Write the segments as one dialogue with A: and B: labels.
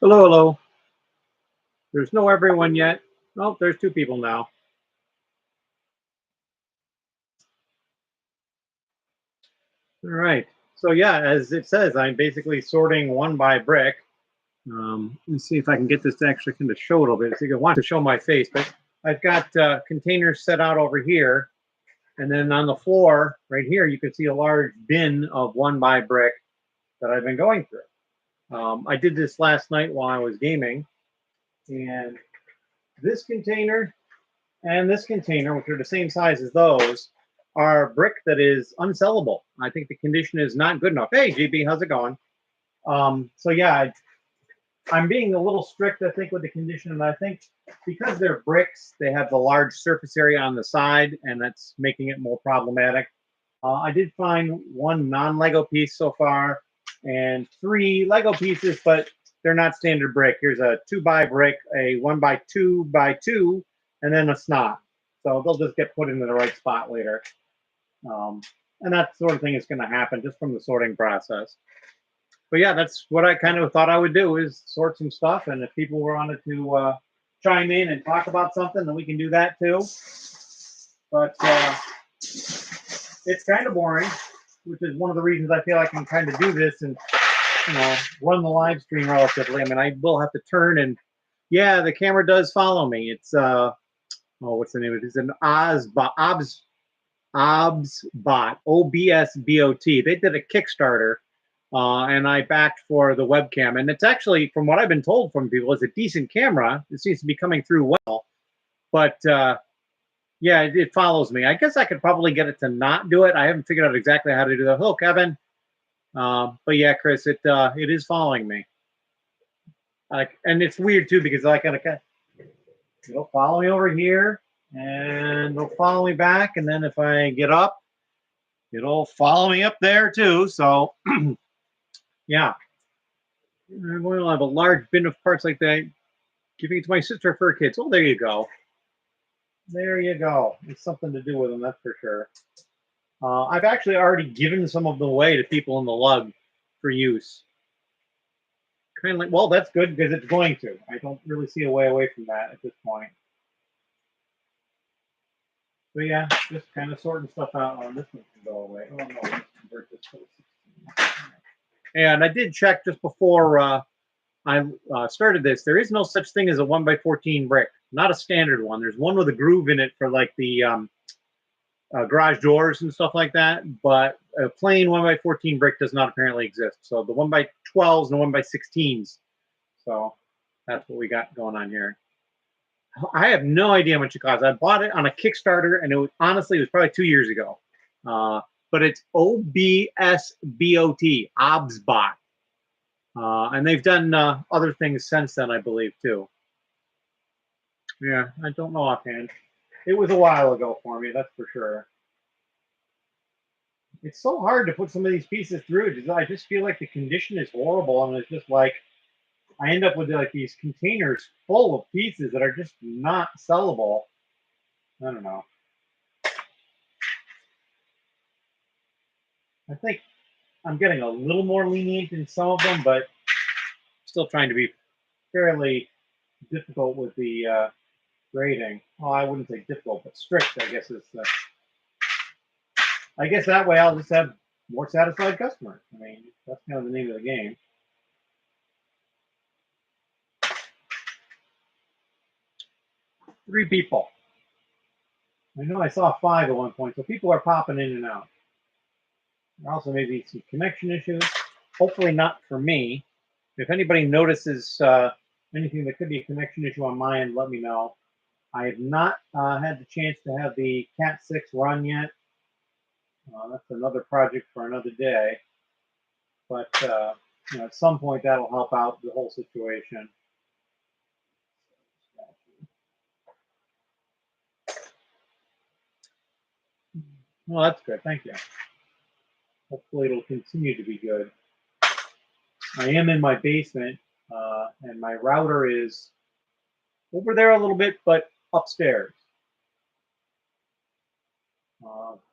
A: Hello, hello. There's no everyone yet. Oh, there's two people now. All right. So yeah, as it says, I'm basically sorting one by brick. Let me see if I can get this to actually kind of show a little bit. So you want to show my face, but I've got containers set out over here, and then on the floor right here, you can see a large bin of one by brick that I've been going through. I did this last night while I was gaming, and this container and this container, which are the same size as those, are brick that is unsellable. I think the condition is not good enough. Hey, GB, how's it going? So yeah, I'm being a little strict, I think, with the condition, and I think because they're bricks, they have the large surface area on the side, and that's making it more problematic. I did find one non-Lego piece so far, and three Lego pieces, but they're not standard brick. Here's a 2x brick, a 1x2x2, and then a snot. So they'll just get put into the right spot later. And that sort of thing is going to happen just from the sorting process. But yeah, that's what I kind of thought I would do, is sort some stuff. And if people wanted to chime in and talk about something, then we can do that too. But it's kind of boring, which is one of the reasons I feel I can kind of do this and run the live stream relatively. I mean, I will have to turn, and yeah, the camera does follow me. It's what's the name of it? It's an OBSBot, OBSBOT. They did a Kickstarter, and I backed for the webcam. And it's actually, from what I've been told from people, it's a decent camera. It seems to be coming through well. But yeah, it follows me. I guess I could probably get it to not do it. I haven't figured out exactly how to do that. Hello, Kevin. But yeah, Chris, it is following me. And it's weird too, because I kind of it'll follow me over here, and it'll follow me back, and then if I get up, it'll follow me up there too. So yeah, I'm going to have a large bin of parts like that, giving it to my sister for her kids. Oh, there you go. There you go. It's something to do with them, that's for sure. I've actually already given some of them away to people in the lug for use. Kind of like, well, that's good because it's going to. I don't really see a way away from that at this point. But yeah, just kind of sorting stuff out. Oh, this one can go away. Oh no, let's convert this to 16. And I did check just before I started this. There is no such thing as a 1x14 brick. Not a standard one. There's one with a groove in it for like the garage doors and stuff like that. But a plain 1x14 brick does not apparently exist. So the 1x12s and the 1x16s. So that's what we got going on here. I have no idea how much it costs. I bought it on a Kickstarter, and it was honestly, it was probably 2 years ago. But it's OBSBOT, OBSBot. And they've done other things since then, I believe, too. Yeah, I don't know offhand. It was a while ago for me, that's for sure. It's so hard to put some of these pieces through. I just feel like the condition is horrible, and it's just like I end up with like these containers full of pieces that are just not sellable. I don't know. I think I'm getting a little more lenient in some of them, but still trying to be fairly difficult with the grading. Well, I wouldn't say difficult, but strict, I guess is. I guess that way I'll just have more satisfied customers. I mean, that's kind of the name of the game. Three people. I know I saw 5 at one point, so people are popping in and out. There also may be some connection issues. Hopefully not for me. If anybody notices anything that could be a connection issue on my end, let me know. I have not had the chance to have the Cat 6 run yet. That's another project for another day. But at some point that'll help out the whole situation. Well, that's good. Thank you. Hopefully it'll continue to be good. I am in my basement, and my router is over there a little bit, but upstairs.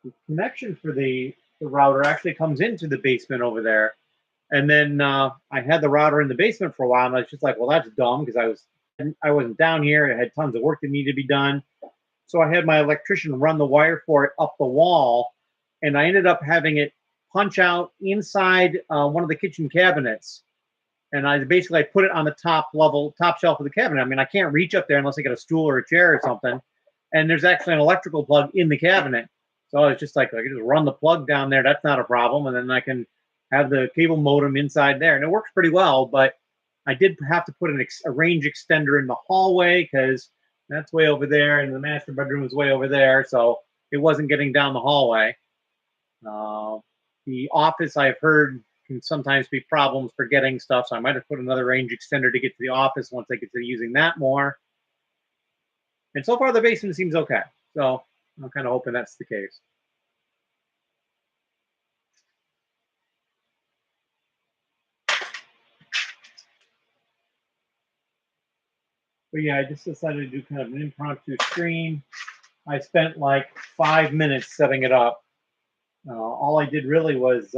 A: The connection for the router actually comes into the basement over there, And then I had the router in the basement for a while, and I was just like, well, that's dumb because I wasn't down here. I had tons of work that needed to be done. So I had my electrician run the wire for it up the wall, and I ended up having it punch out inside one of the kitchen cabinets. And I basically put it on the top shelf of the cabinet. I mean, I can't reach up there unless I get a stool or a chair or something. And there's actually an electrical plug in the cabinet. So I was just like, I can just run the plug down there. That's not a problem. And then I can have the cable modem inside there. And it works pretty well, but I did have to put a range extender in the hallway because that's way over there, and the master bedroom is way over there. So it wasn't getting down the hallway. The office, I've heard, can sometimes be problems for getting stuff. So I might have put another range extender to get to the office once I get to using that more. And so far, the basement seems okay. So I'm kind of hoping that's the case. But yeah, I just decided to do kind of an impromptu stream. I spent like 5 minutes setting it up. All I did really was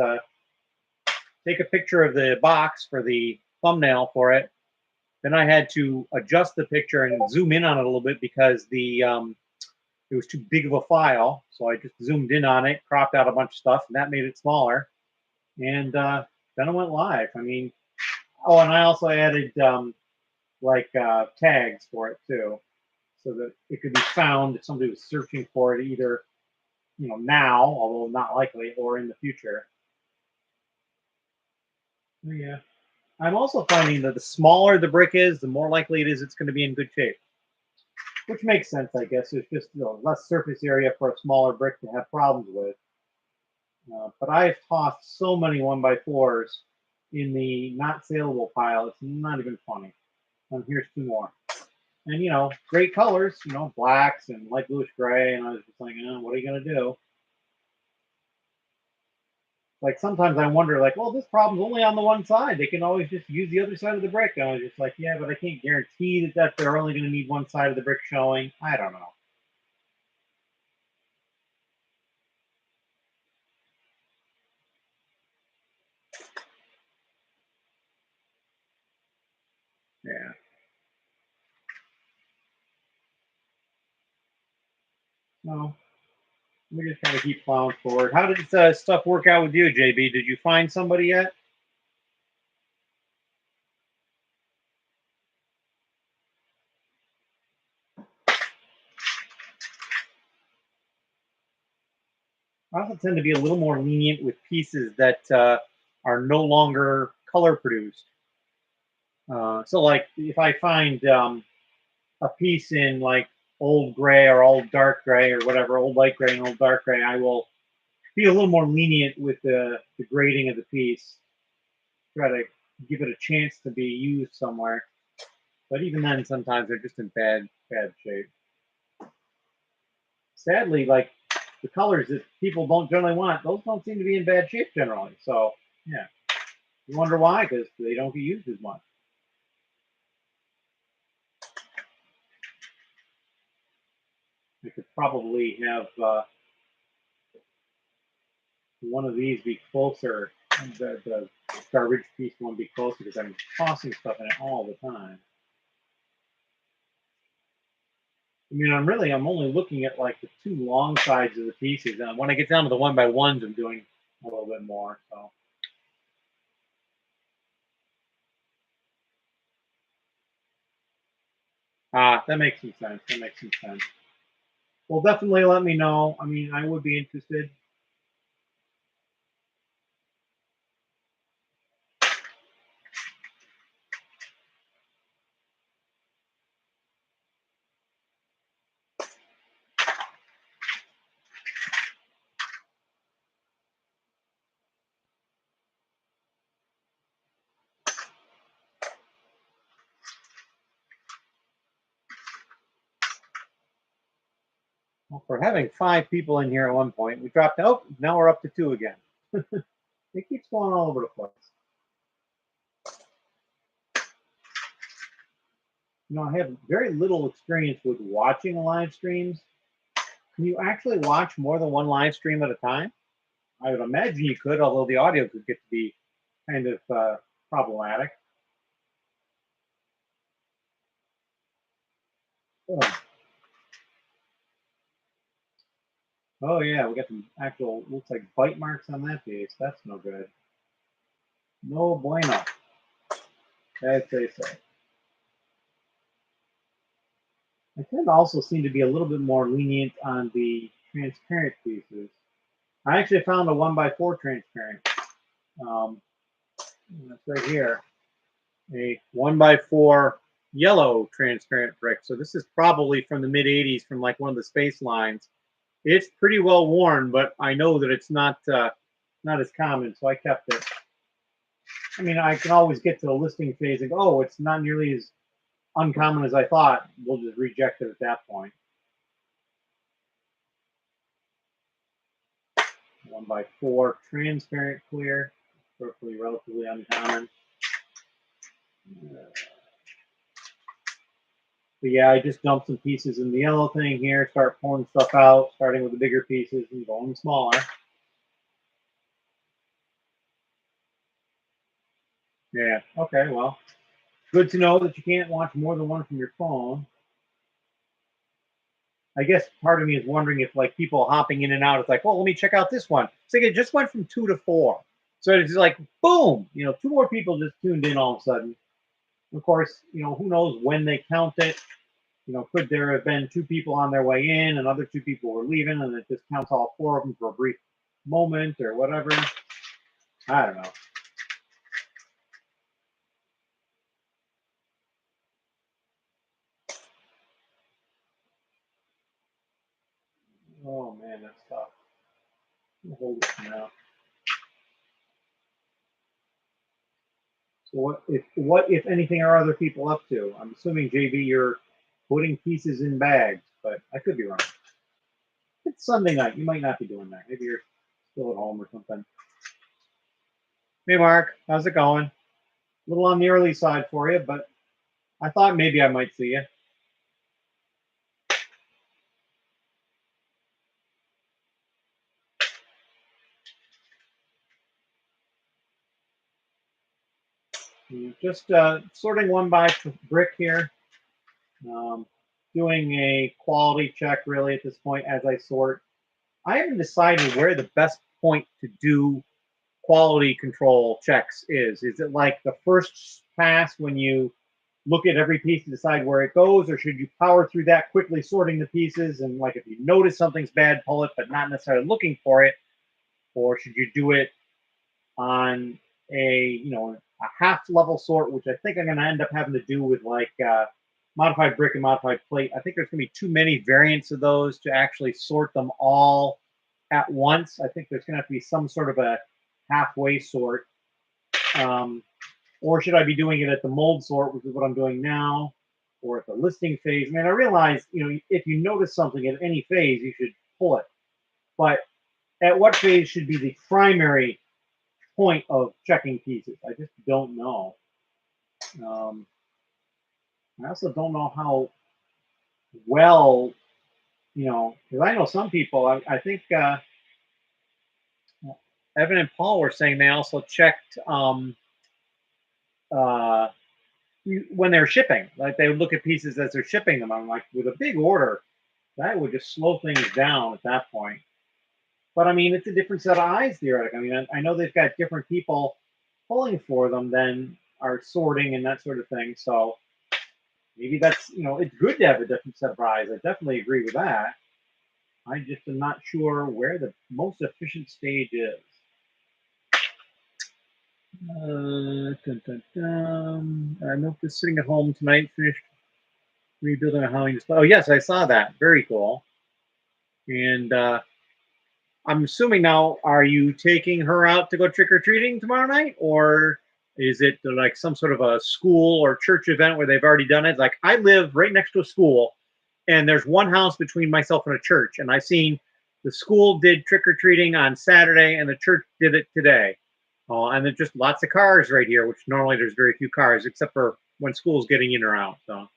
A: take a picture of the box for the thumbnail for it. Then I had to adjust the picture and zoom in on it a little bit because it was too big of a file. So I just zoomed in on it, cropped out a bunch of stuff, and that made it smaller. And then it went live. I mean, oh, and I also added tags for it too, so that it could be found if somebody was searching for it either, now, although not likely, or in the future. Yeah. I'm also finding that the smaller the brick is, the more likely it is it's going to be in good shape. Which makes sense, I guess. There's just less surface area for a smaller brick to have problems with. But I've tossed so many 1x4s in the not saleable pile, it's not even funny. And here's 2 more. And, great colors, blacks and light bluish gray. And I was just like, what are you going to do? Like sometimes I wonder, like, well, this problem's only on the one side. They can always just use the other side of the brick. And I was just like, yeah, but I can't guarantee that they're only going to need one side of the brick showing. I don't know. Yeah. No, we just kind of keep plowing forward. How did stuff work out with you, JB? Did you find somebody yet? I also tend to be a little more lenient with pieces that are no longer color produced. So, like, if I find a piece in like old gray or old dark gray or whatever, old light gray and old dark gray, I will be a little more lenient with the grading of the piece. Try to give it a chance to be used somewhere. But even then, sometimes they're just in bad shape. Sadly, like the colors that people don't generally want, those don't seem to be in bad shape generally. So yeah, you wonder why? Because they don't get used as much. I could probably have one of these be closer, the garbage piece one be closer because I'm tossing stuff in it all the time. I mean, I'm only looking at like the 2 long sides of the pieces, and when I get down to the 1x1s, I'm doing a little bit more. So. That makes some sense. That makes some sense. Well, definitely let me know. I mean, I would be interested. Well, for having 5 people in here at one point, we dropped out. Now we're up to 2 again. It keeps going all over the place. I have very little experience with watching live streams. Can you actually watch more than one live stream at a time? I would imagine you could, although the audio could get to be kind of problematic. Oh. Oh yeah, we got some actual, looks like bite marks on that piece. That's no good. No bueno. I'd say so. I tend to also seem to be a little bit more lenient on the transparent pieces. I actually found a 1x4 transparent. Um, that's right here. A 1x4 yellow transparent brick. So this is probably from the mid 80s from like one of the space lines. It's pretty well worn, but I know that it's not as common, so I kept it. I mean, I can always get to the listing phase and go, oh, it's not nearly as uncommon as I thought. We'll just reject it at that point. 1x4 transparent clear, relatively uncommon. But yeah, I just dumped some pieces in the yellow thing here, start pulling stuff out, starting with the bigger pieces and going smaller. Yeah, okay, well, good to know that you can't watch more than one from your phone. I guess part of me is wondering if like people hopping in and out, it's like, well, let me check out this one. So it just went from 2 to 4. So it's like, boom, 2 more people just tuned in all of a sudden. Of course, who knows when they count it. Could there have been 2 people on their way in and other 2 people were leaving and it just counts all 4 of them for a brief moment or whatever? I don't know. Oh man, that's tough. I'll hold it for now. So what if anything are other people up to? I'm assuming JB you're putting pieces in bags, but I could be wrong. It's Sunday night. You might not be doing that. Maybe you're still at home or something. Hey Mark, how's it going? A little on the early side for you, but I thought maybe I might see you. Just sorting one by brick here. Um, doing a quality check really at this point as I sort. I haven't decided where the best point to do quality control checks is. Is it like the first pass when you look at every piece to decide where it goes, or should you power through that quickly sorting the pieces and like if you notice something's bad, pull it, but not necessarily looking for it, or should you do it on a half level sort, which I think I'm going to end up having to do with like modified brick and modified plate. I think there's going to be too many variants of those to actually sort them all at once. I think there's going to have to be some sort of a halfway sort. Or should I be doing it at the mold sort, which is what I'm doing now, or at the listing phase? I mean, I realize, if you notice something at any phase, you should pull it. But at what phase should be the primary point of checking pieces? I just don't know. I also don't know how well, because I know some people, I think Evan and Paul were saying they also checked uh, when they're shipping. Like they would look at pieces as they're shipping them. I'm like, with a big order, that would just slow things down at that point. But I mean, it's a different set of eyes theoretically. I mean, I know they've got different people pulling for them than are sorting and that sort of thing. So maybe that's, it's good to have a different set of eyes. I definitely agree with that. I just am not sure where the most efficient stage is. Dun, dun, dun. I'm just sitting at home tonight, finished rebuilding a Halloween display. Oh, yes, I saw that. Very cool. And I'm assuming now, are you taking her out to go trick or treating tomorrow night, or is it like some sort of a school or church event where they've already done it? Like I live right next to a school, and there's one house between myself and a church, and I've seen the school did trick or treating on Saturday, and the church did it today. And there's just lots of cars right here, which normally there's very few cars, except for when school's getting in or out. So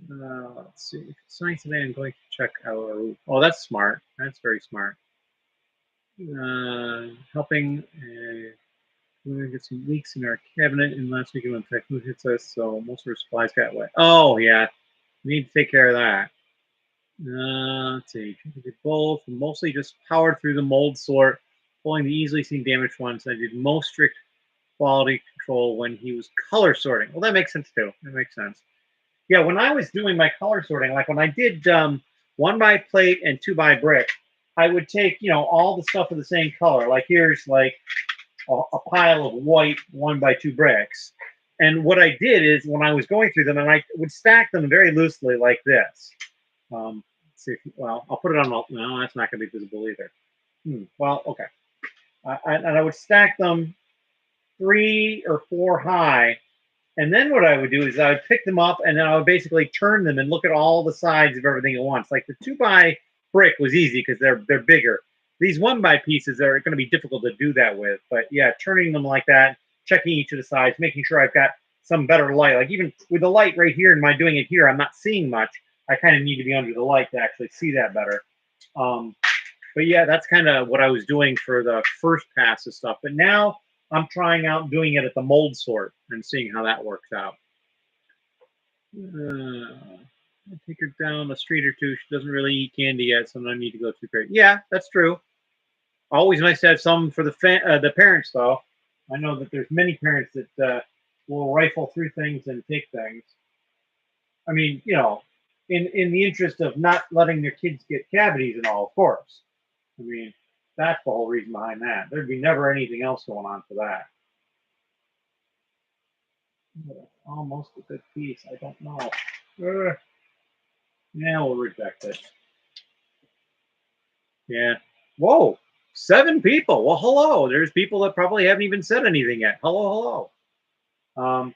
A: let's see. If it's sunny today, I'm going to check our roof. Oh, that's smart. That's very smart. Helping. We're gonna get some leaks in our cabinet in last week when typhoon hits us, so most of our supplies got wet. Oh yeah, we need to take care of that. Let's see, I did both. Mostly just powered through the mold sort, pulling the easily seen damaged ones. I did most strict quality control when he was color sorting. Well, that makes sense too. That makes sense. Yeah, when I was doing my color sorting, like when I did 1x plate and 2x brick, I would take, all the stuff of the same color. Like here's like a pile of white 1x2 bricks. And what I did is when I was going through them, and I would stack them very loosely like this. Let's see, well, I'll put it on, no, that's not going to be visible either. Well, okay. And I would stack them 3 or 4 high. And then what I would do is I would pick them up and then I would basically turn them and look at all the sides of everything at once. Like the 2x brick was easy because they're bigger. These 1x pieces are going to be difficult to do that with. But yeah, turning them like that, checking each of the sides, making sure I've got some better light. Like even with the light right here and my doing it here, I'm not seeing much. I kind of need to be under the light to actually see that better. But yeah, that's kind of what I was doing for the first pass of stuff. But now I'm trying out doing it at the mold sort and seeing how that works out. I take her down a street or two. She doesn't really eat candy yet, so I need to go too great. Yeah, that's true. Always nice to have some for the parents, though. I know that there's many parents that will rifle through things and take things. I mean, in the interest of not letting their kids get cavities and all, of course. I mean, that's the whole reason behind that. There'd be never anything else going on for that. Almost a good piece. I don't know. Yeah, we'll reject it. Yeah. Whoa, 7 people. Well, hello. There's people that probably haven't even said anything yet. Hello, hello.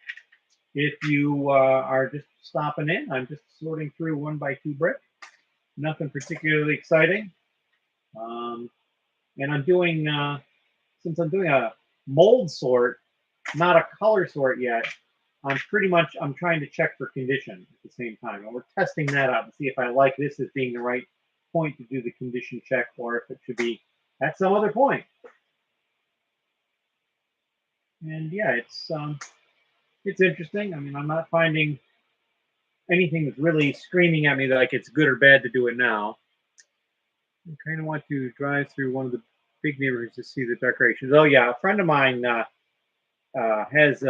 A: If you are just stopping in, I'm just sorting through 1x2 brick. Nothing particularly exciting. And I'm doing, since I'm doing a mold sort, not a color sort yet, I'm trying to check for condition at the same time. And we're testing that out to see if I like this as being the right point to do the condition check or if it should be at some other point. And yeah, it's interesting. I mean, I'm not finding anything that's really screaming at me that like it's good or bad to do it now. I kind of want to drive through one of the big neighborhoods to see the decorations. Oh yeah, a friend of mine has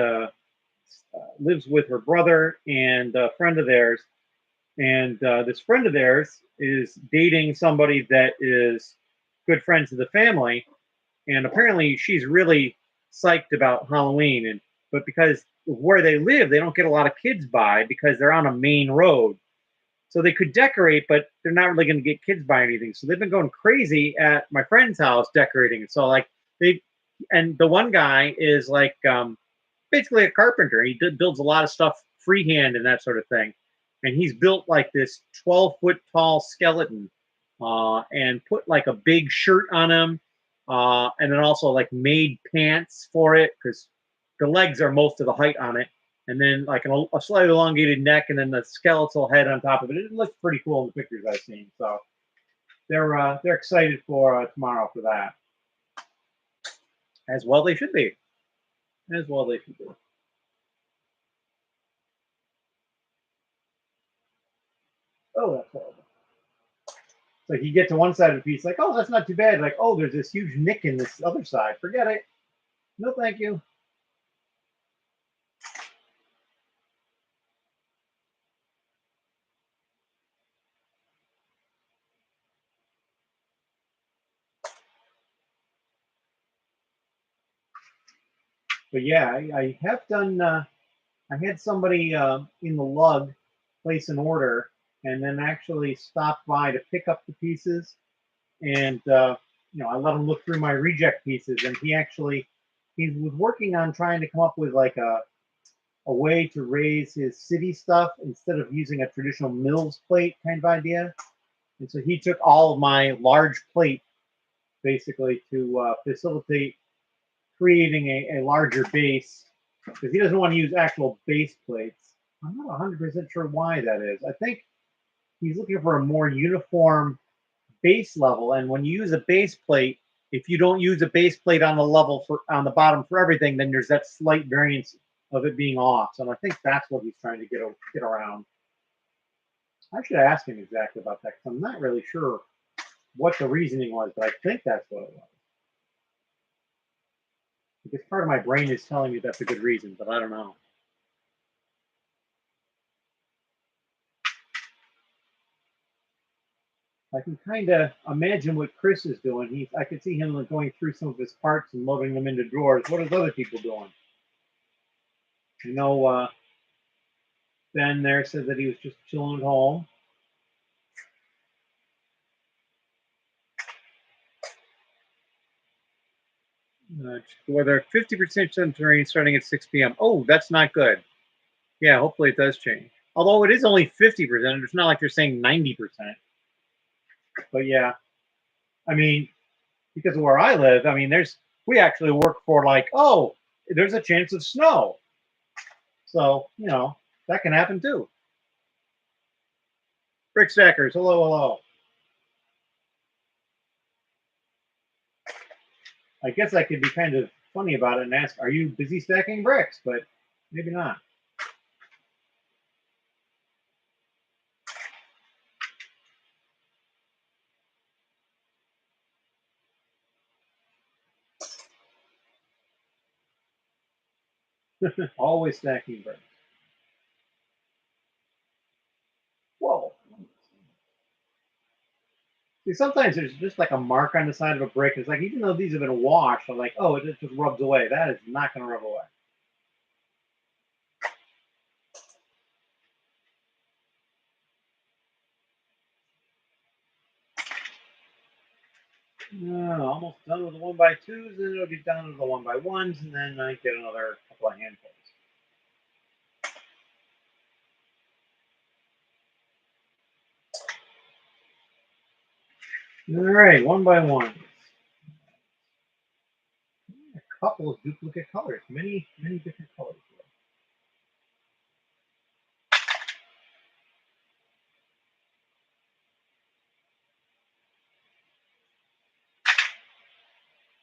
A: lives with her brother and a friend of theirs, and this friend of theirs is dating somebody that is good friends of the family, and apparently she's really psyched about Halloween, but because of where they live, they don't get a lot of kids by because they're on a main road. So they could decorate, but they're not really going to get kids by anything. So they've been going crazy at my friend's house decorating. So like and the one guy is like basically a carpenter. He builds a lot of stuff freehand and that sort of thing. And he's built like this 12-foot tall skeleton and put like a big shirt on him. And then also like made pants for it because the legs are most of the height on it. And then like a slightly elongated neck and then the skeletal head on top of it. It looks pretty cool in the pictures I've seen. So they're excited for tomorrow for that. As well they should be. As well they should be. Oh, that's horrible. So you get to one side of the piece, like, oh, that's not too bad. Like, oh, there's this huge nick in this other side. Forget it. No, thank you. But yeah, I have done. I had somebody in the lug place an order, and then actually stopped by to pick up the pieces. And I let him look through my reject pieces, and he was working on trying to come up with like a way to raise his city stuff instead of using a traditional Mills plate kind of idea. And so he took all of my large plate basically to facilitate creating a larger base because he doesn't want to use actual base plates. I'm not 100% sure why that is. I think he's looking for a more uniform base level. And when you use a base plate, if you don't use a base plate on the level on the bottom for everything, then there's that slight variance of it being off. So I think that's what he's trying to get around. I should ask him exactly about that because I'm not really sure what the reasoning was, but I think that's what it was. Because part of my brain is telling me that's a good reason, but I don't know. I can kind of imagine what Chris is doing. I could see him going through some of his parts and loading them into drawers. What is other people doing? You know, Ben there said that he was just chilling at home. Weather 50% chance of rain starting at 6 p.m. Oh, that's not good. Yeah, hopefully it does change. Although it is only 50%, it's not like they're saying 90%. But yeah, I mean, because of where I live, I mean, we actually work for like, oh, there's a chance of snow. So, you know, that can happen too. Brick stackers, hello, hello. I guess I could be kind of funny about it and ask, are you busy stacking bricks? But maybe not. Always stacking bricks. Whoa. See, sometimes there's just like a mark on the side of a brick. It's like, even though these have been washed, I'm like, oh, it just rubs away. That is not going to rub away. Almost done with the 1x2s, and it'll get down to the 1x1s, and then I get another couple of handfuls. All right, 1x1. A couple of duplicate colors, many different colors.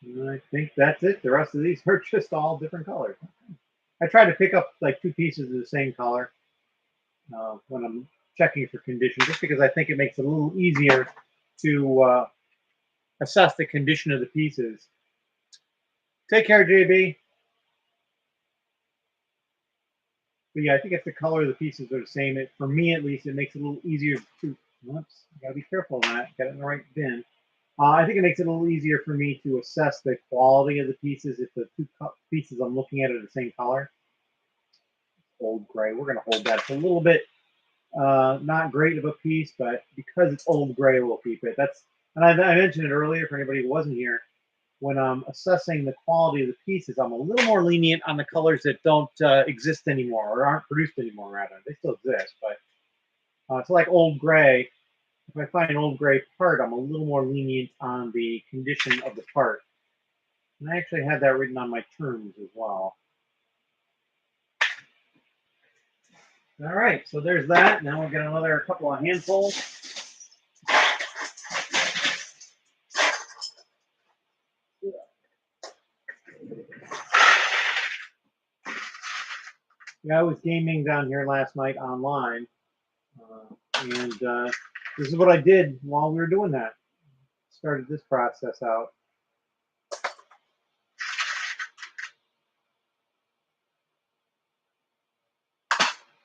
A: And I think that's it. The rest of these are just all different colors. I try to pick up like two pieces of the same color when I'm checking for condition, just because I think it makes it a little easier to assess the condition of the pieces. Take care, JB. But yeah, I think if the color of the pieces are the same, for me at least, it makes it a little easier to. Whoops, gotta be careful of that. Got it in the right bin. I think it makes it a little easier for me to assess the quality of the pieces if the two pieces I'm looking at are the same color. Old gray. We're gonna hold that. It's a little bit not great of a piece, but because it's old gray, we'll keep it. And I mentioned it earlier for anybody who wasn't here. When I'm assessing the quality of the pieces, I'm a little more lenient on the colors that don't exist anymore or aren't produced anymore, rather. They still exist, but it's like old gray. If I find an old gray part, I'm a little more lenient on the condition of the part. And I actually had that written on my terms as well. All right, so there's that. Now we'll get another couple of handfuls. Yeah, I was gaming down here last night online, and this is what I did while we were doing that. Started this process out.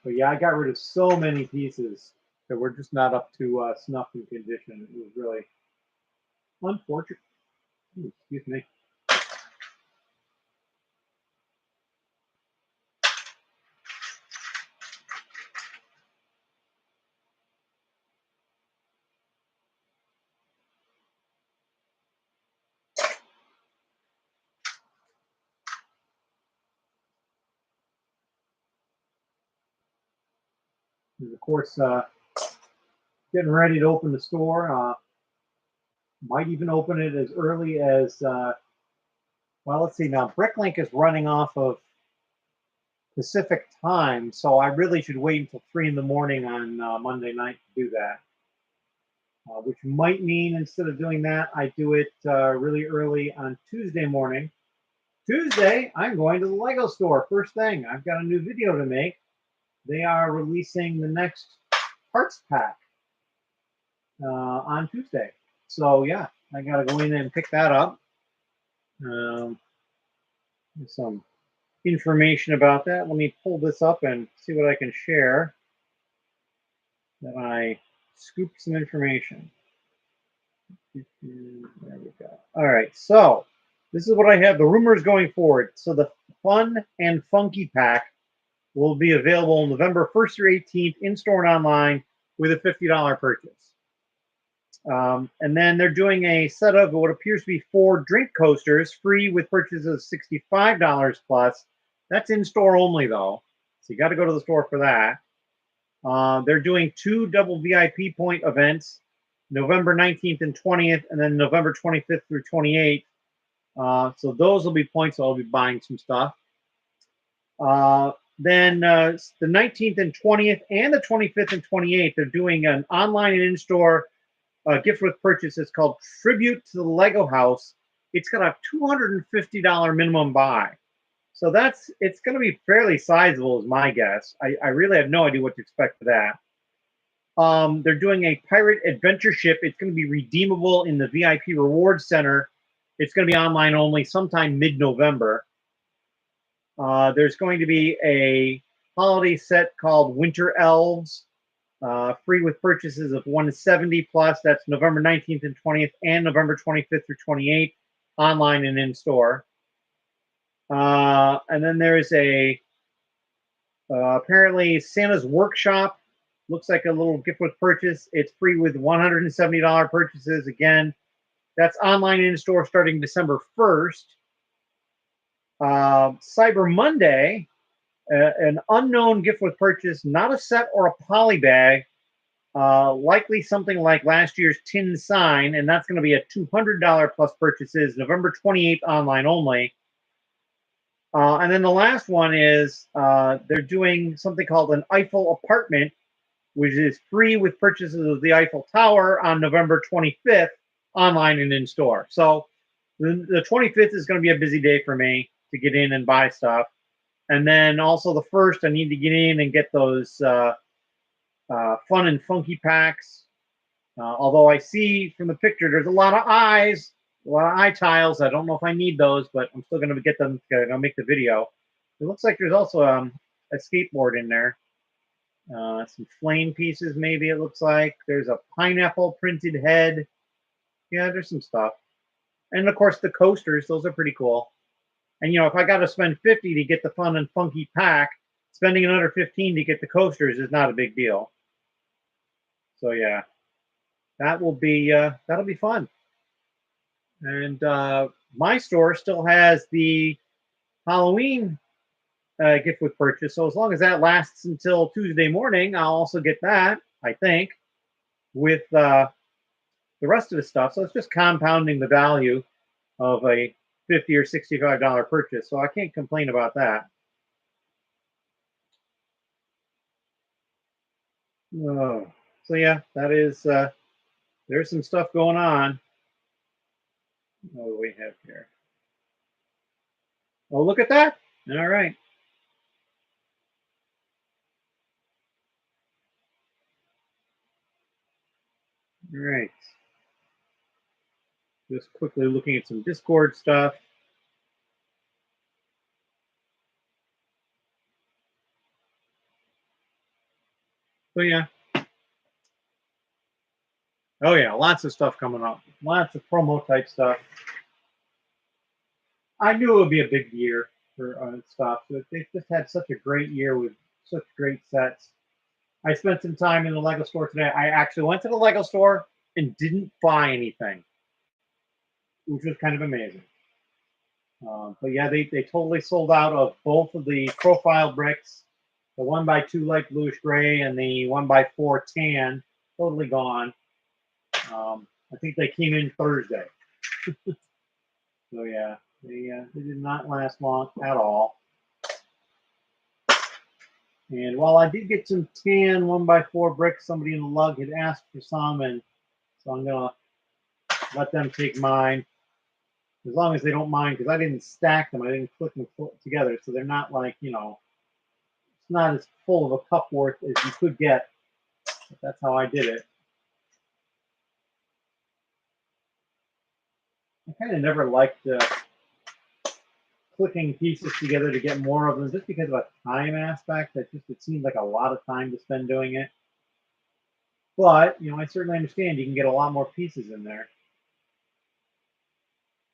A: But yeah, I got rid of so many pieces that were just not up to snuff and condition. It was really unfortunate. Ooh, excuse me. And of course, getting ready to open the store. Might even open it as early as, well, let's see now. Bricklink is running off of Pacific time, so I really should wait until 3 in the morning on Monday night to do that. which might mean instead of doing that, I do it really early on Tuesday morning. Tuesday, I'm going to the Lego store. First thing, I've got a new video to make. They are releasing the next parts pack on Tuesday. So yeah, I got to go in and pick that up. Some information about that. Let me pull this up and see what I can share. That I scooped some information. There we go. All right, so this is what I have. The rumors going forward. So the Fun and Funky Pack will be available November 1st through 18th in store and online with a $50 purchase. And then they're doing a set of what appears to be 4 drink coasters free with purchases of $65 plus. That's in store only though, so you got to go to the store for that. They're doing 2 double VIP point events, November 19th and 20th, and then November 25th through 28th. So those will be points, so I'll be buying some stuff. Then the 19th and 20th and the 25th and 28th, they're doing an online and in-store gift with purchase. It's called Tribute to the Lego House. It's got a $250 minimum buy. So it's going to be fairly sizable is my guess. I really have no idea what to expect for that. They're doing a pirate adventure ship. It's going to be redeemable in the VIP Reward Center. It's going to be online only sometime mid-November. There's going to be a holiday set called Winter Elves, free with purchases of $170 plus. That's November 19th and 20th and November 25th through 28th, online and in store. And then there's a apparently Santa's Workshop. Looks like a little gift with purchase. It's free with $170 purchases. Again, that's online and in store starting December 1st. Cyber Monday, an unknown gift with purchase, not a set or a poly bag, likely something like last year's tin sign, and that's going to be a $200 plus purchases, November 28th, online only. And then the last one is they're doing something called an Eiffel apartment, which is free with purchases of the Eiffel Tower on November 25th, online and in store. So the 25th is going to be a busy day for me to get in and buy stuff. And then also the 1st, I need to get in and get those fun and funky packs. Although I see from the picture, there's a lot of eyes, a lot of eye tiles. I don't know if I need those, but I'm still going to get them to make the video. It looks like there's also a skateboard in there. Some flame pieces, maybe it looks like. There's a pineapple printed head. Yeah, there's some stuff. And of course, the coasters, those are pretty cool. And you know, if I got to spend $50 to get the fun and funky pack, spending another $15 to get the coasters is not a big deal. So yeah, that will be that'll be fun. And my store still has the Halloween gift with purchase. So as long as that lasts until Tuesday morning, I'll also get that, I think, with the rest of the stuff. So it's just compounding the value of a $50 or $65 purchase. So I can't complain about that. Oh, so yeah, that is, there's some stuff going on. What do we have here? Oh, look at that. All right. All right. Just quickly looking at some Discord stuff. So yeah. Oh yeah, lots of stuff coming up. Lots of promo type stuff. I knew it would be a big year for stuff. They just had such a great year with such great sets. I spent some time in the Lego store today. I actually went to the Lego store and didn't buy anything, which was kind of amazing. But yeah, they totally sold out of both of the profile bricks, the 1x2 light bluish gray and the 1x4 tan, totally gone. I think they came in Thursday. So yeah, they did not last long at all. And while I did get some tan 1x4 bricks, somebody in the lug had asked for some, and So I'm gonna let them take mine, as long as they don't mind, because I didn't stack them. I didn't click them together, so they're not like, you know, it's not as full of a cup worth as you could get. But that's how I did it. I kind of never liked clicking pieces together to get more of them, just because of a time aspect. That just, it seemed like a lot of time to spend doing it. But, you know, I certainly understand you can get a lot more pieces in there.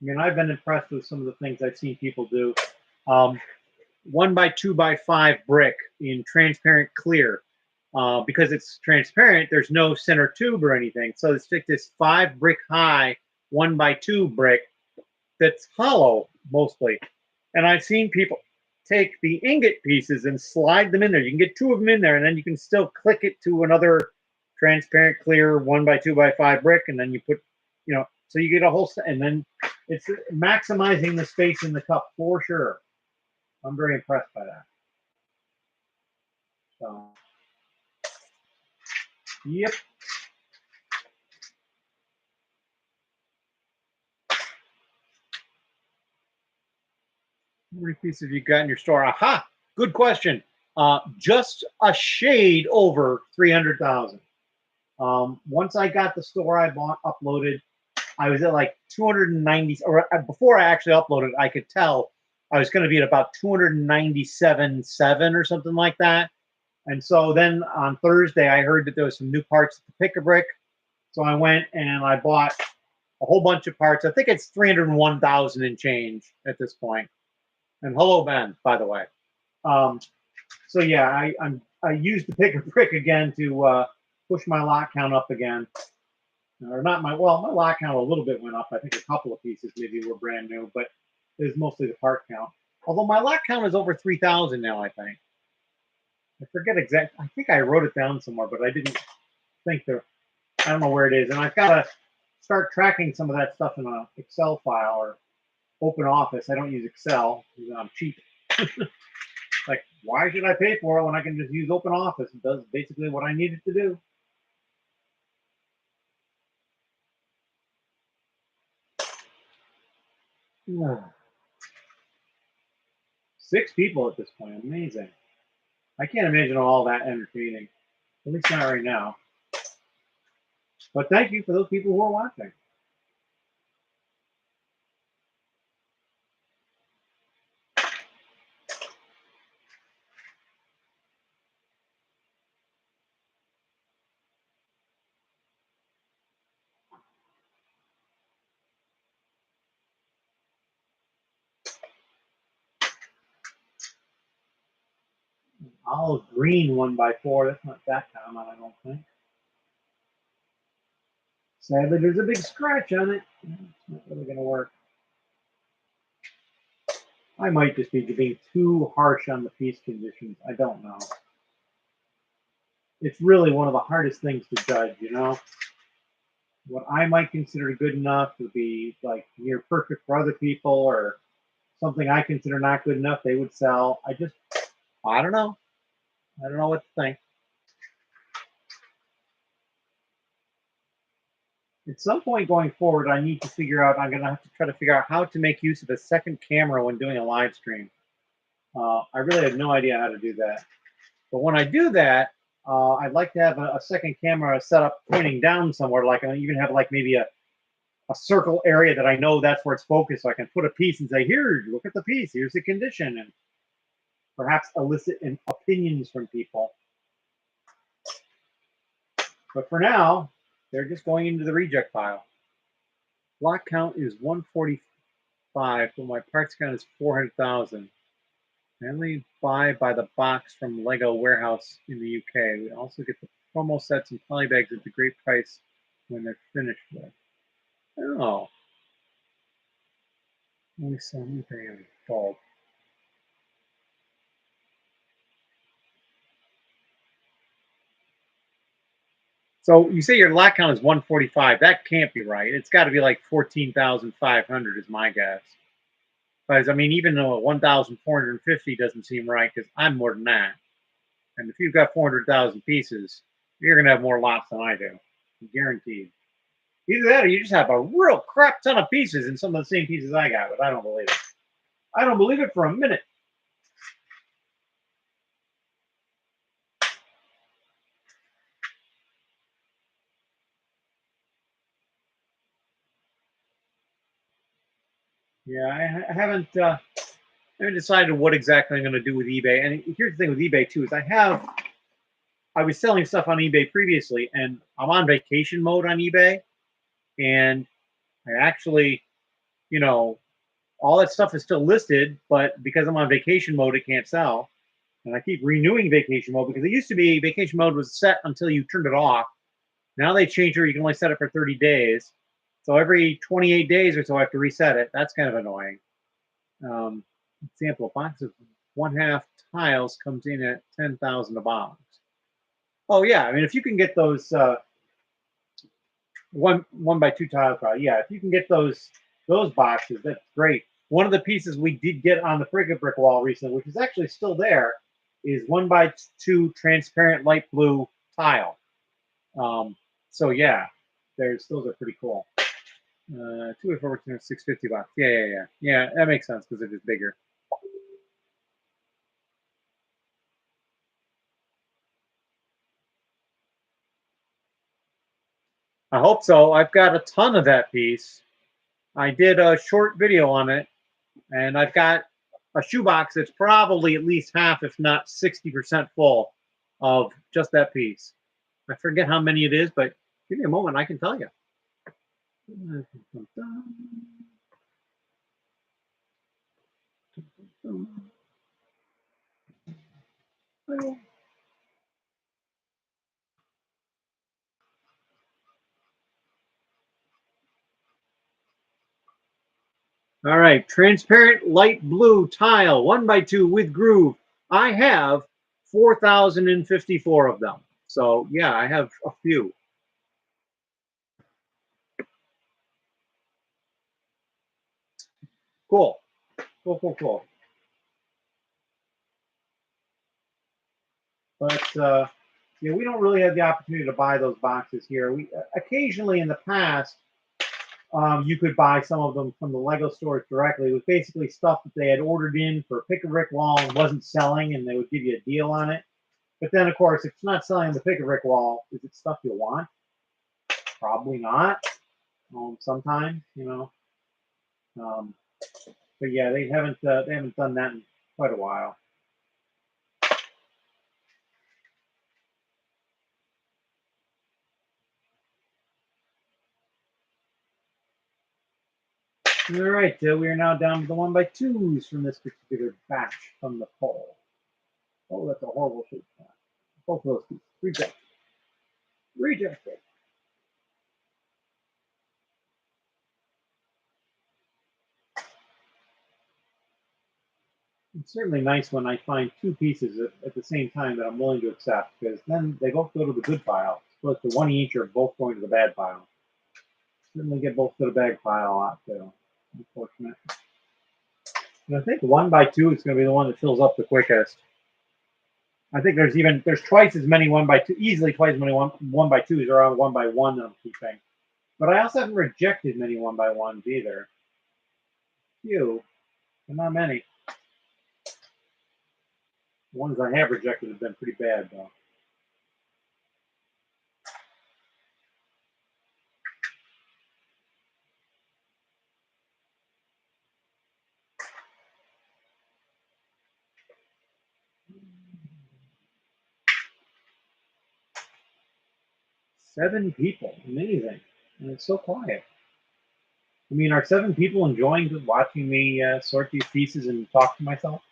A: I mean, I've been impressed with some of the things I've seen people do. 1x2x5 brick in transparent clear. Because it's transparent, there's no center tube or anything. So it's like this 5 brick high 1x2 brick that's hollow mostly. And I've seen people take the ingot pieces and slide them in there. You can get 2 of them in there, and then you can still click it to another transparent clear 1x2x5 brick, and then you put, you know, so you get a whole set, and then it's maximizing the space in the cup for sure. I'm very impressed by that. So, yep. How many pieces have you got in your store? Aha! Good question. Just a shade over 300,000. Once I got the store I bought uploaded, I was at like 290, or before I actually uploaded, I could tell I was going to be at about 297.7 or something like that. And so then on Thursday, I heard that there was some new parts at the Pick-a-Brick. So I went and I bought a whole bunch of parts. I think it's 301,000 and change at this point. And hello, Ben, by the way. So yeah, I used the Pick-a-Brick again to push my lot count up again. Or not my lot count a little bit went up. I think a couple of pieces maybe were brand new, but it was mostly the part count. Although my lot count is over 3,000 now, I think. I forget exactly. I think I wrote it down somewhere, but I didn't think there. I don't know where it is, and I've got to start tracking some of that stuff in an Excel file or Open Office. I don't use Excel because I'm cheap. Like, why should I pay for it when I can just use Open Office? It does basically what I need it to do. Yeah. 6 people at this point. Amazing. I can't imagine all that entertaining. At least not right now. But thank you for those people who are watching. Olive green 1x4. That's not that common, I don't think. Sadly, there's a big scratch on it. It's not really going to work. I might just be being too harsh on the piece conditions. I don't know. It's really one of the hardest things to judge, you know? What I might consider good enough would be like near perfect for other people, or something I consider not good enough they would sell. I don't know. I don't know what to think. At some point going forward, I need to figure out, I'm going to have to try to figure out how to make use of a second camera when doing a live stream. I really have no idea how to do that. But when I do that, I'd like to have a second camera set up pointing down somewhere. Like I even have like maybe a circle area that I know that's where it's focused. So I can put a piece and say, here, look at the piece. Here's the condition. And perhaps elicit opinions from people. But for now, they're just going into the reject pile. Block count is 145, but my parts count is 400,000. I only buy by the box from Lego Warehouse in the UK. We also get the promo sets and polybags at a great price when they're finished with. Oh. Only sell anything in bulk. So you say your lot count is 145. That can't be right. It's got to be like 14,500 is my guess. Because, I mean, even though 1,450 doesn't seem right, because I'm more than that. And if you've got 400,000 pieces, you're going to have more lots than I do. Guaranteed. Either that or you just have a real crap ton of pieces and some of the same pieces I got, but I don't believe it. I don't believe it for a minute. Yeah, I haven't decided what exactly I'm going to do with eBay. And here's the thing with eBay too is I was selling stuff on eBay previously, and I'm on vacation mode on eBay, and I actually, you know, all that stuff is still listed, but because I'm on vacation mode, it can't sell. And I keep renewing vacation mode because it used to be vacation mode was set until you turned it off. Now they changed it; you can only set it for 30 days. So every 28 days or so, I have to reset it. That's kind of annoying. Um, Example: a box of 1/2 tiles comes in at 10,000 a box. Oh yeah, I mean if you can get those 1 by 2 tile probably, yeah, if you can get those boxes, that's great. One of the pieces we did get on the frigate brick wall recently, which is actually still there, is 1 by 2 transparent light blue tile. Um, so yeah, those are pretty cool. 2 by 4 650 bucks. Yeah. That makes sense because it is bigger. I hope so. I've got a ton of that piece. I did a short video on it, and I've got a shoebox that's probably at least half, if not 60% full of just that piece. I forget how many it is, but give me a moment, I can tell you. All right, transparent light blue tile, 1 by 2 with groove. I have 4,054 of them. So yeah, I have a few. Cool. Cool. But yeah, we don't really have the opportunity to buy those boxes here. We occasionally in the past, you could buy some of them from the Lego stores directly. It was basically stuff that they had ordered in for Pick a Rick Wall and wasn't selling, and they would give you a deal on it. But then, of course, if it's not selling on the Pick a Rick Wall, is it stuff you want? Probably not. Sometimes, Um, but yeah, they haven't done that in quite a while. All right, we are now down to the 1 by 2s from this particular batch from the poll. Oh, that's a horrible shape. Both of those pieces. Rejected. It's certainly nice when I find two pieces at the same time that I'm willing to accept, because then they both go to the good pile. Split the one each or both going to the bad pile. Certainly get both to the bad pile a lot too. Unfortunate. And I think 1 by 2 is going to be the one that fills up the quickest. I think there's twice as many 1 by 2, easily twice as many 1 by 2s around 1 by 1 that I'm keeping. But I also haven't rejected many 1 by 1s either. Few, but not many. The ones I have rejected have been pretty bad though. Seven people, amazing, and it's so quiet. I mean, are 7 people enjoying just watching me sort these pieces and talk to myself?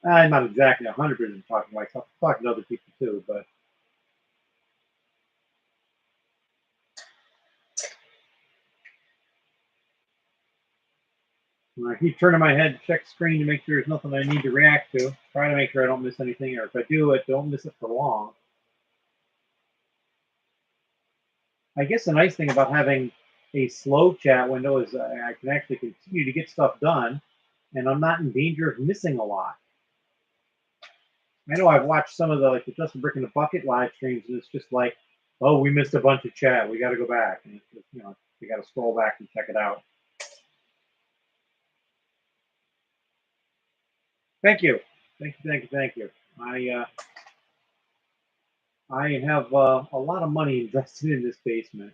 A: I'm not exactly 100% talking to myself. I'm talking to other people too, but when I keep turning my head to check the screen to make sure there's nothing I need to react to, try to make sure I don't miss anything, or if I do it, don't miss it for long. I guess the nice thing about having a slow chat window is I can actually continue to get stuff done, and I'm not in danger of missing a lot. I know I've watched some of the Justin Brick in the Bucket live streams, and it's just like Oh, we missed a bunch of chat. We got to go back. And, you know, we got to scroll back and check it out. Thank you. Thank you, thank you, thank you. I have a lot of money invested in this basement.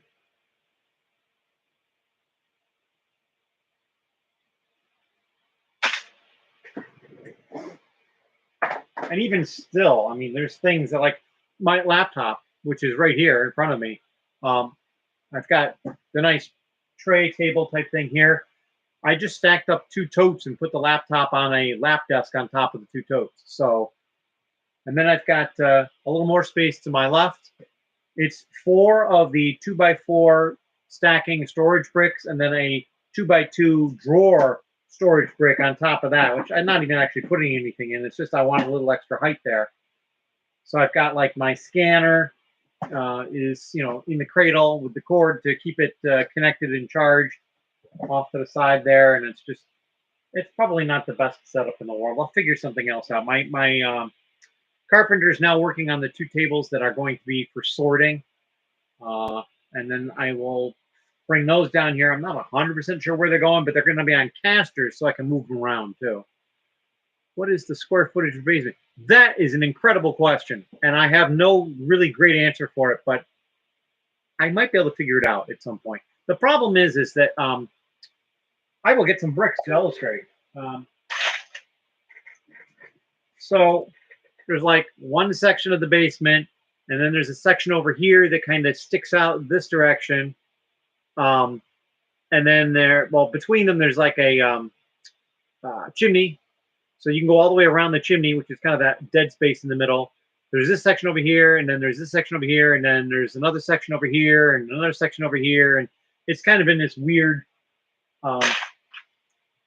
A: And even still, I mean, there's things that, like my laptop, which is right here in front of me. I've got the nice tray table type thing here. I just stacked up 2 totes and put the laptop on a lap desk on top of the 2 totes. So, and then I've got a little more space to my left. It's 4 of the 2x4 stacking storage bricks, and then a 2x2 drawer storage brick on top of that, which I'm not even actually putting anything in. It's just I want a little extra height there. So I've got like my scanner is, you know, in the cradle with the cord to keep it connected and charged off to the side there, and it's probably not the best setup in the world. I'll figure something else out. My carpenter is now working on the 2 tables that are going to be for sorting, and then I will bring those down here. I'm not 100% sure where they're going, but they're going to be on casters so I can move them around too. What is the square footage of basement? That is an incredible question, and I have no really great answer for it, but I might be able to figure it out at some point. The problem is that I will get some bricks to illustrate. So there's like one section of the basement, and then there's a section over here that kind of sticks out this direction. And then between them, there's like a chimney. So you can go all the way around the chimney, which is kind of that dead space in the middle. There's this section over here, and then there's this section over here, and then there's another section over here, and another section over here. And it's kind of in this weird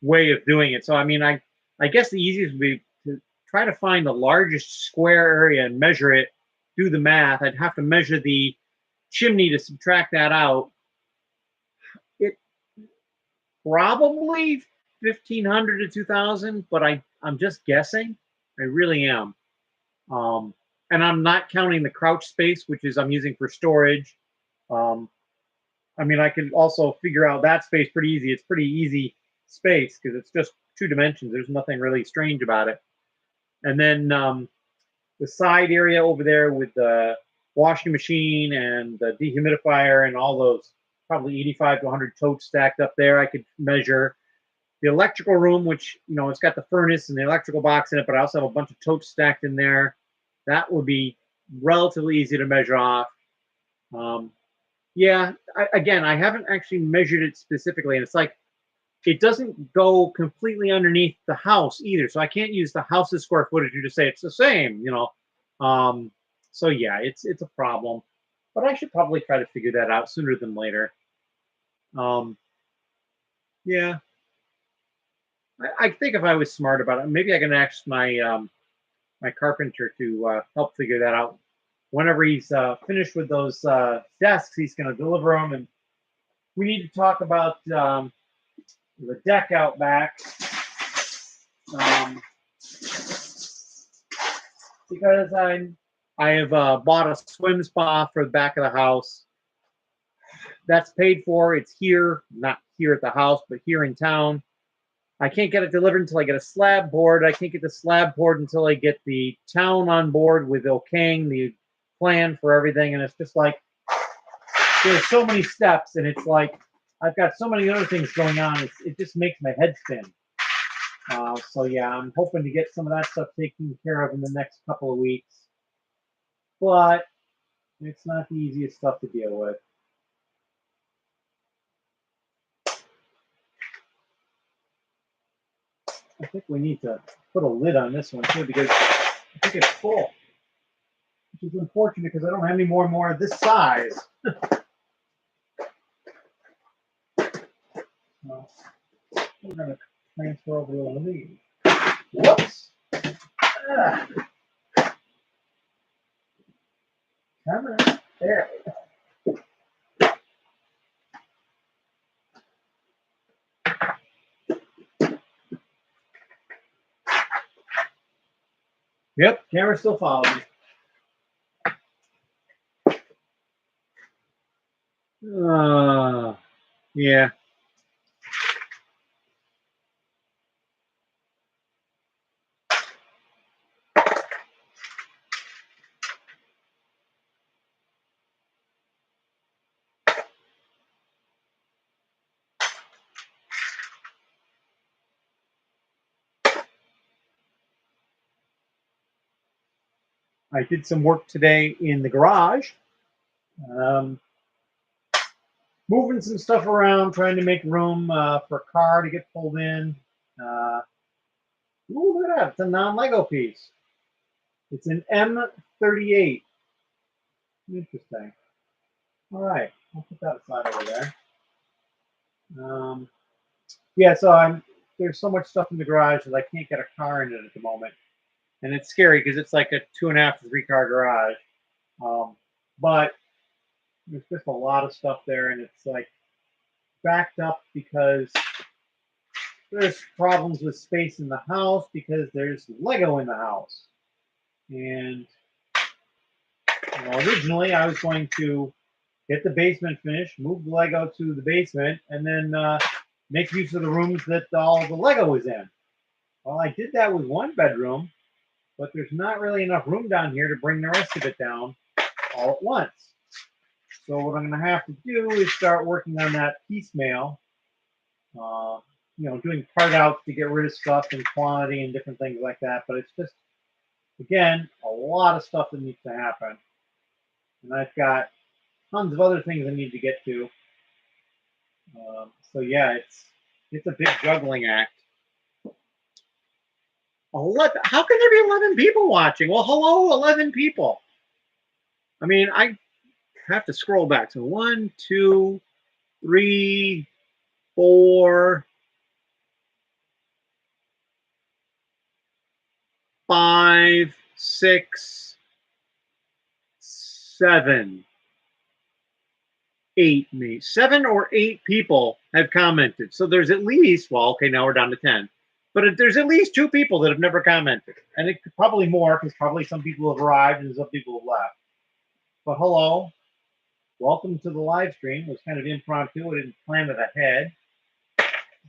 A: way of doing it. So, I mean, I guess the easiest would be to try to find the largest square area and measure it, do the math. I'd have to measure the chimney to subtract that out. It probably 1,500 to 2,000, but I'm just guessing. I really am. And I'm not counting the crouch space, which is I'm using for storage. I mean, I can also figure out that space pretty easy. It's pretty easy space because it's just 2 dimensions. There's nothing really strange about it. And then the side area over there with the washing machine and the dehumidifier and all those probably 85 to 100 totes stacked up there, I could measure. The electrical room, which, you know, it's got the furnace and the electrical box in it, but I also have a bunch of totes stacked in there. That would be relatively easy to measure off. Yeah, again, I haven't actually measured it specifically, and it's like it doesn't go completely underneath the house either, so I can't use the house's square footage to say it's the same, you know. So yeah, it's a problem, but I should probably try to figure that out sooner than later. Yeah, I think if I was smart about it, maybe I can ask my my carpenter to help figure that out. Whenever he's finished with those desks, he's going to deliver them, and we need to talk about the deck out back, because I have bought a swim spa for the back of the house. That's paid for. It's here, not here at the house, but here in town. I can't get it delivered until I get a slab board. I can't get the slab board until I get the town on board with okaying the plan for everything. And it's just like, there's so many steps, and it's like, I've got so many other things going on. It just makes my head spin. So yeah, I'm hoping to get some of that stuff taken care of in the next couple of weeks. But it's not the easiest stuff to deal with. I think we need to put a lid on this one too, because I think it's full. Which is unfortunate because I don't have any more of this size. Well, we're going to transfer over to the lead. Whoops. Come on. There. Yep, camera still follows me. Yeah. I did some work today in the garage, um, moving some stuff around, trying to make room for a car to get pulled in. Uh, Ooh, look at that. It's a non-Lego piece. It's an M38. Interesting. All right. I'll put that aside over there. Um, yeah, so there's so much stuff in the garage that I can't get a car in it at the moment. And it's scary because it's like a 2.5 to 3 car garage. But there's just a lot of stuff there, and it's like backed up because there's problems with space in the house because there's Lego in the house. And originally I was going to get the basement finished, move the Lego to the basement, and then make use of the rooms that all the Lego was in. Well, I did that with one bedroom, but there's not really enough room down here to bring the rest of it down all at once. So what I'm going to have to do is start working on that piecemeal, doing part outs to get rid of stuff and quantity and different things like that. But it's just, again, a lot of stuff that needs to happen. And I've got tons of other things I need to get to. So yeah, it's a big juggling act. 11, how can there be 11 people watching? Well, hello, 11 people. I mean, I have to scroll back. So 1, 2, 3, 4, 5, 6, 7, 8, maybe 7 or 8 people have commented. So there's at least, well, okay, now we're down to 10. But there's at least 2 people that have never commented. And it could probably more because probably some people have arrived and some people have left. But hello, welcome to the live stream. It was kind of impromptu. I didn't plan it ahead.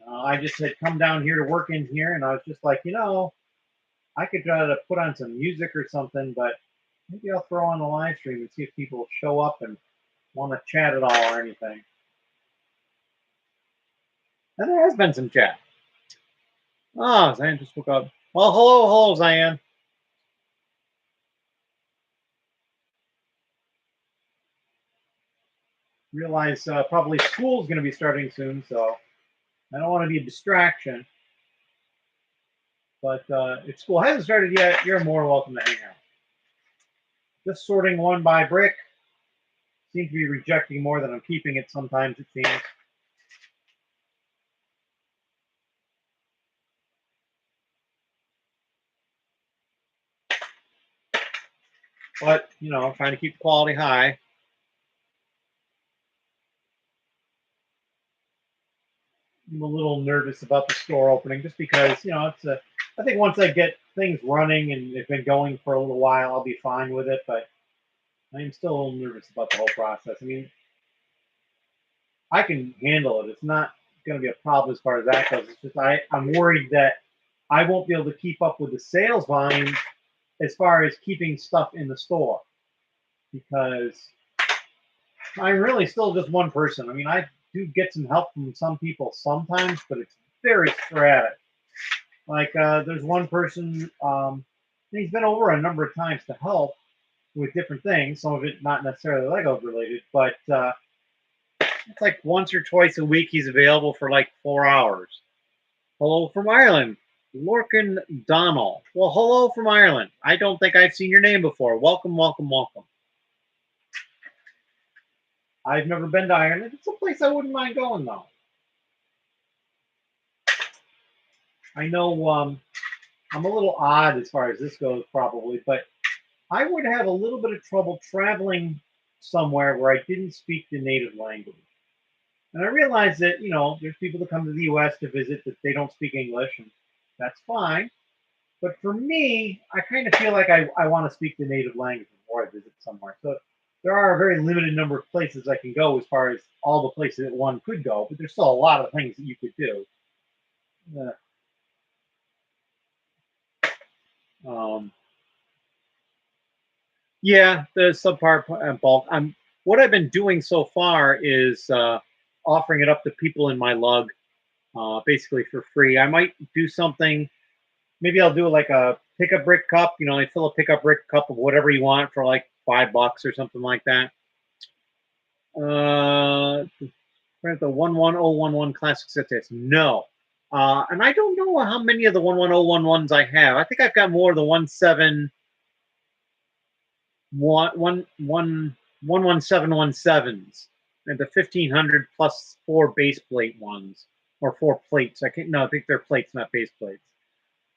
A: I just had come down here to work in here, and I was just like, I could try to put on some music or something, but maybe I'll throw on a live stream and see if people show up and want to chat at all or anything. And there has been some chat. Oh, Zion just woke up. Well, hello, Zion. Realize probably school's going to be starting soon, so I don't want to be a distraction. But if school hasn't started yet, you're more welcome to hang out. Just sorting one by brick. Seem to be rejecting more than I'm keeping it sometimes, it seems. But, trying to keep the quality high. I'm a little nervous about the store opening just because, I think once I get things running and they've been going for a little while, I'll be fine with it. But I'm still a little nervous about the whole process. I mean, I can handle it. It's not going to be a problem as far as that goes. It's just I'm worried that I won't be able to keep up with the sales volume as far as keeping stuff in the store because I'm really still just one person. I mean, I do get some help from some people sometimes, but it's very sporadic. Like there's one person, he's been over a number of times to help with different things. Some of it not necessarily Lego related, but it's like once or twice a week he's available for like 4 hours. Hello from Ireland, Lorcan Donnell. Well, hello from Ireland. I don't think I've seen your name before. Welcome, welcome, welcome. I've never been to Ireland. It's a place I wouldn't mind going, though. I know I'm a little odd as far as this goes, probably, but I would have a little bit of trouble traveling somewhere where I didn't speak the native language. And I realize that, there's people that come to the U.S. to visit that they don't speak English, and that's fine. But for me, I kind of feel like I want to speak the native language before I visit somewhere. So there are a very limited number of places I can go as far as all the places that one could go, but there's still a lot of things that you could do. Um, yeah, the subpar bulk. What I've been doing so far is offering it up to people in my lug, basically for free. I might do something. Maybe I'll do like a pickup brick cup. You know, I fill a pickup brick cup of whatever you want for like $5 or something like that. We're at the 11011 classic set test. No. And I don't know how many of the 11011s I have. I think I've got more of the 11717s and the 1500 plus 4 base plate ones or 4 plates. I can't. No, I think they're plates, not base plates.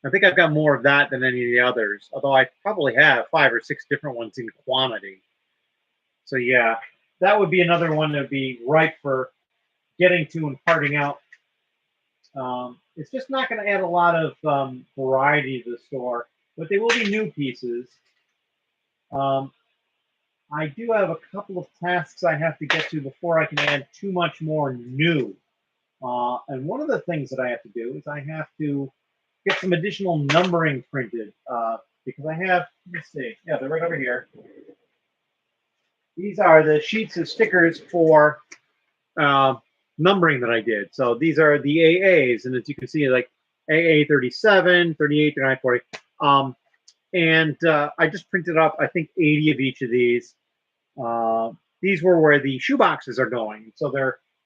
A: I think I've got more of that than any of the others. Although I probably have 5 or 6 different ones in quantity. So yeah, that would be another one that would be ripe for getting to and parting out. It's just not going to add a lot of variety to the store, but they will be new pieces. I do have a couple of tasks I have to get to before I can add too much more new. And one of the things that I have to do is I have to get some additional numbering printed because I have, let's see, yeah, they're right over here. These are the sheets of stickers for numbering that I did. So these are the AAs, and as you can see, like AA 37, 38, 39, 40. And I just printed up, I think, 80 of each of these. These were where the shoe boxes are going. So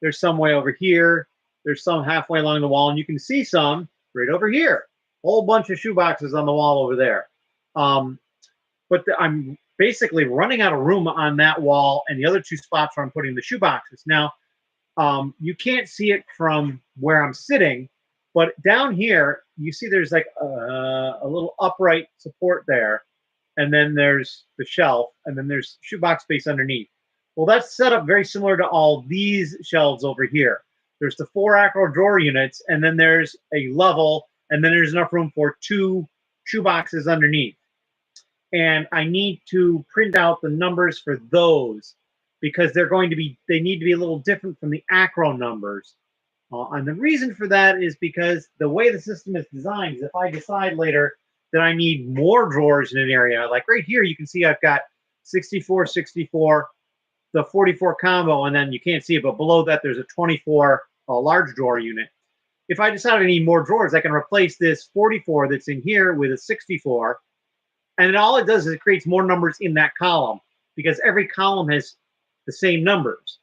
A: there's some way over here. There's some halfway along the wall, and you can see some right over here. Whole bunch of shoe boxes on the wall over there. But I'm basically running out of room on that wall and the other 2 spots where I'm putting the shoe boxes. Now, you can't see it from where I'm sitting, but down here, you see there's like a little upright support there. And then there's the shelf, and then there's shoebox space underneath. Well, that's set up very similar to all these shelves over here. There's the 4 acro drawer units, and then there's a level, and then there's enough room for 2 shoeboxes underneath. And I need to print out the numbers for those because they need to be a little different from the acro numbers. And the reason for that is because the way the system is designed is if I decide later that I need more drawers in an area, like right here, you can see I've got 64, 64, the 44 combo, and then you can't see it, but below that there's a 24 large drawer unit. If I decide I need more drawers, I can replace this 44 that's in here with a 64, and then all it does is it creates more numbers in that column because every column has the same numbers.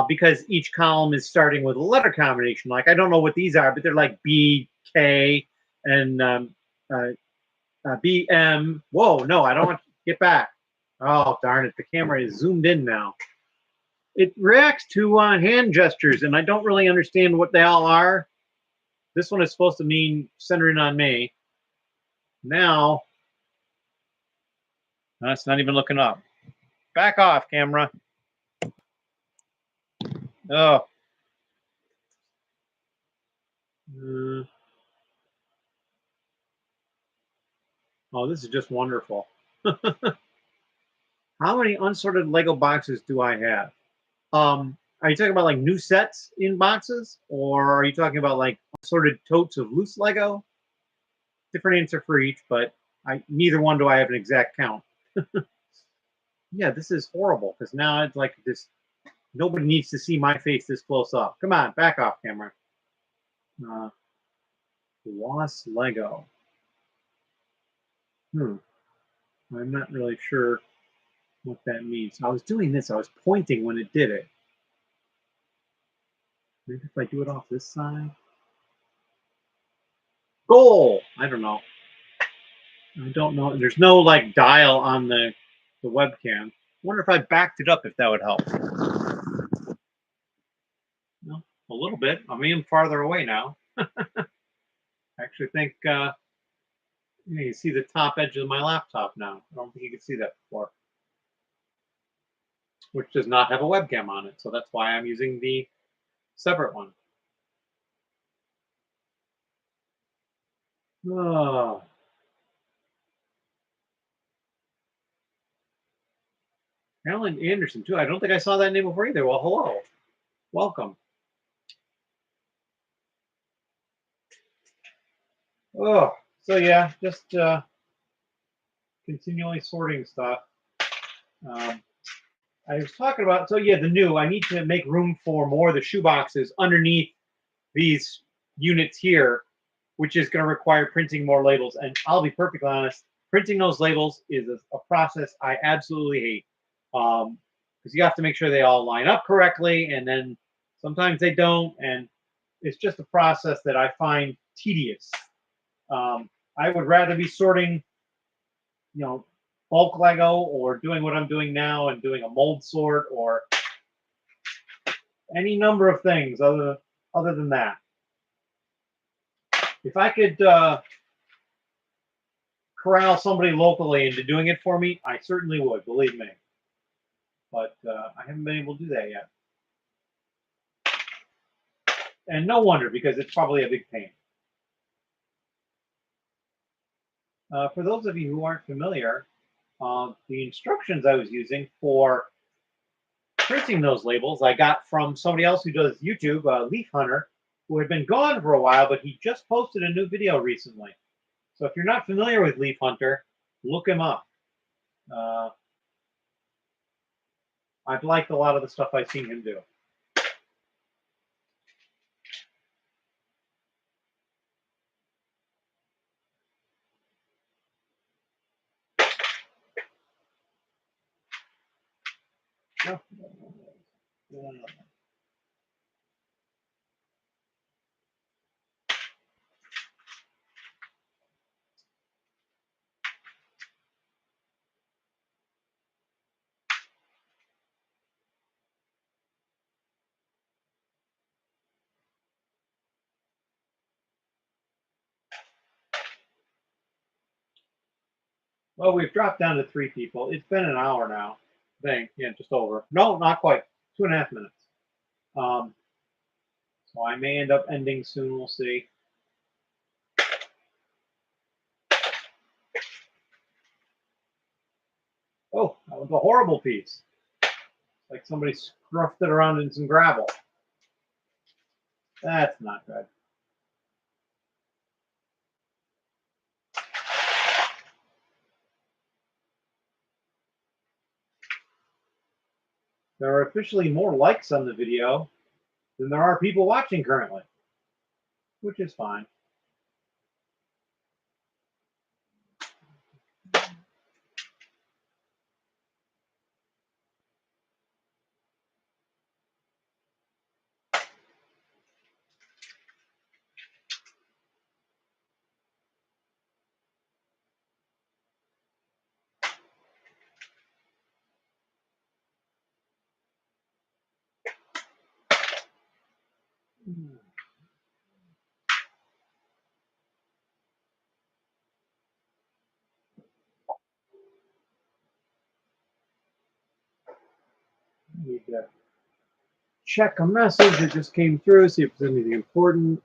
A: Because each column is starting with a letter combination. Like, I don't know what these are, but they're like B, K, and BM. Whoa, no, I don't want to get back. Oh, darn it. The camera is zoomed in now. It reacts to hand gestures, and I don't really understand what they all are. This one is supposed to mean centering on me. Now, that's not even looking up. Back off, camera. Oh. Oh, this is just wonderful. How many unsorted Lego boxes do I have? Are you talking about like new sets in boxes, or are you talking about like unsorted totes of loose Lego? Different answer for each, but neither one do I have an exact count. Yeah, this is horrible because now it's like this. Nobody needs to see my face this close up. Come on, back off, camera. Lost Lego. I'm not really sure what that means. I was doing this. I was pointing when it did it. Maybe if I do it off this side. Goal. I don't know. I don't know. There's no like dial on the webcam. I wonder if I backed it up if that would help. No, a little bit. I'm even farther away now. I actually think you can see the top edge of my laptop now. I don't think you could see that before. Which does not have a webcam on it, so that's why I'm using the separate one. Oh. Alan Anderson, too. I don't think I saw that name before either. Well, hello. Welcome. Oh, so yeah, just continually sorting stuff. I was talking about, so yeah, I need to make room for more of the shoe boxes underneath these units here, which is going to require printing more labels. And I'll be perfectly honest, printing those labels is a process I absolutely hate. Because you have to make sure they all line up correctly, and then sometimes they don't, and it's just a process that I find tedious. I would rather be sorting, you know, bulk Lego or doing what I'm doing now and doing a mold sort or any number of things other than that. If I could corral somebody locally into doing it for me, I certainly would, believe me. But I haven't been able to do that yet. And no wonder, because it's probably a big pain. For those of you who aren't familiar, the instructions I was using for printing those labels I got from somebody else who does YouTube, Leaf Hunter, who had been gone for a while, but he just posted a new video recently. So if you're not familiar with Leaf Hunter, look him up. I've liked a lot of the stuff I've seen him do. Well, we've dropped down to 3 people. It's been an hour now. I think, yeah, just over. No, not quite. 2.5 minutes. So I may end up ending soon. We'll see. Oh, that was a horrible piece. Like somebody scruffed it around in some gravel. That's not good. There are officially more likes on the video than there are people watching currently, which is fine. I need to check a message that just came through, see if there's anything important.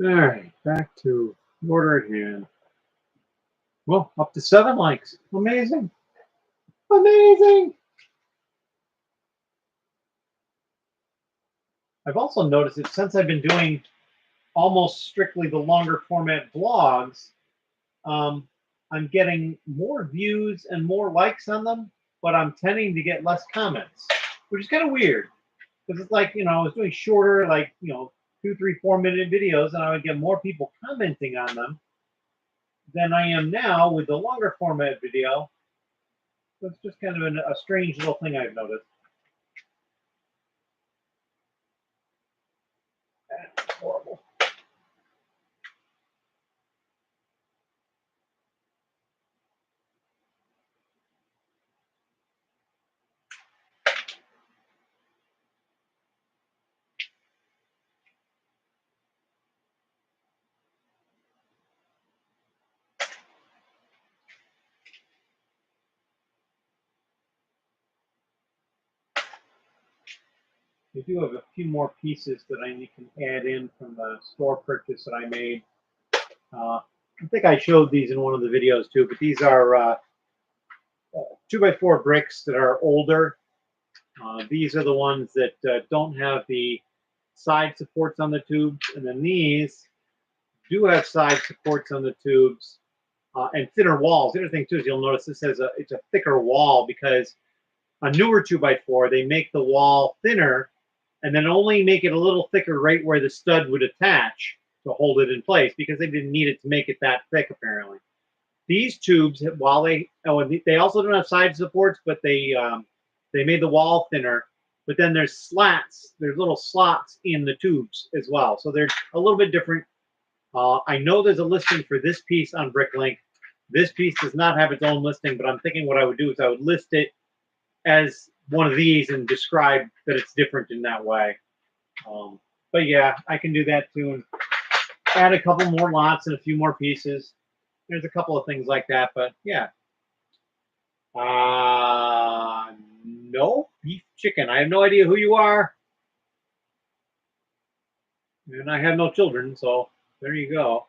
A: All right, back to order at hand. Well, up to 7 likes. Amazing. Amazing. I've also noticed that since I've been doing almost strictly the longer format vlogs, I'm getting more views and more likes on them, but I'm tending to get less comments, which is kind of weird. Because it's like, I was doing shorter, like, 2, 3, 4 minute videos, and I would get more people commenting on them than I am now with the longer format video. So it's just kind of a strange little thing I've noticed. That's horrible. I do have a few more pieces that I can add in from the store purchase that I made. I think I showed these in one of the videos too, but these are 2x4 bricks that are older. These are the ones that don't have the side supports on the tubes, and then these do have side supports on the tubes and thinner walls. The other thing too is you'll notice this has it's a thicker wall because a newer 2x4 they make the wall thinner and then only make it a little thicker right where the stud would attach to hold it in place because they didn't need it to make it that thick apparently. These tubes, while they also don't have side supports, but they made the wall thinner. But then there's slats, there's little slots in the tubes as well, so they're a little bit different. I know there's a listing for this piece on Bricklink. This piece does not have its own listing, but I'm thinking what I would do is I would list it as one of these and describe that it's different in that way. But yeah, I can do that too and add a couple more lots and a few more pieces. There's a couple of things like that, but yeah. No beef chicken. I have no idea who you are. And I have no children, so there you go.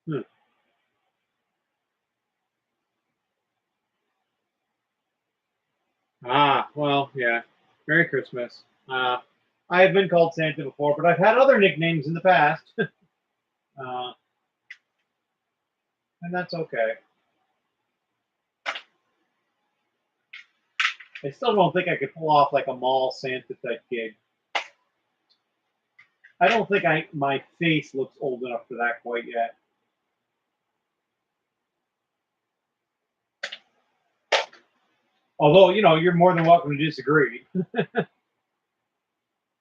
A: Hmm. Well, yeah. Merry Christmas. I have been called Santa before, but I've had other nicknames in the past. And that's okay. I still don't think I could pull off like a mall Santa type gig. I don't think my face looks old enough for that quite yet. Although, you're more than welcome to disagree.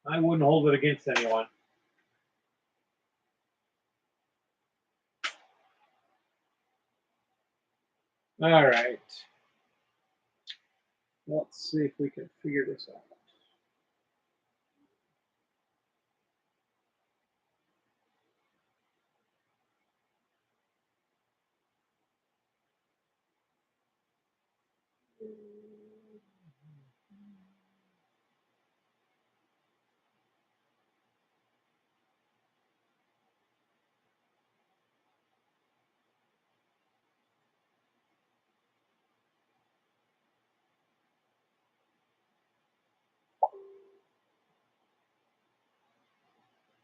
A: I wouldn't hold it against anyone. All right. Let's see if we can figure this out.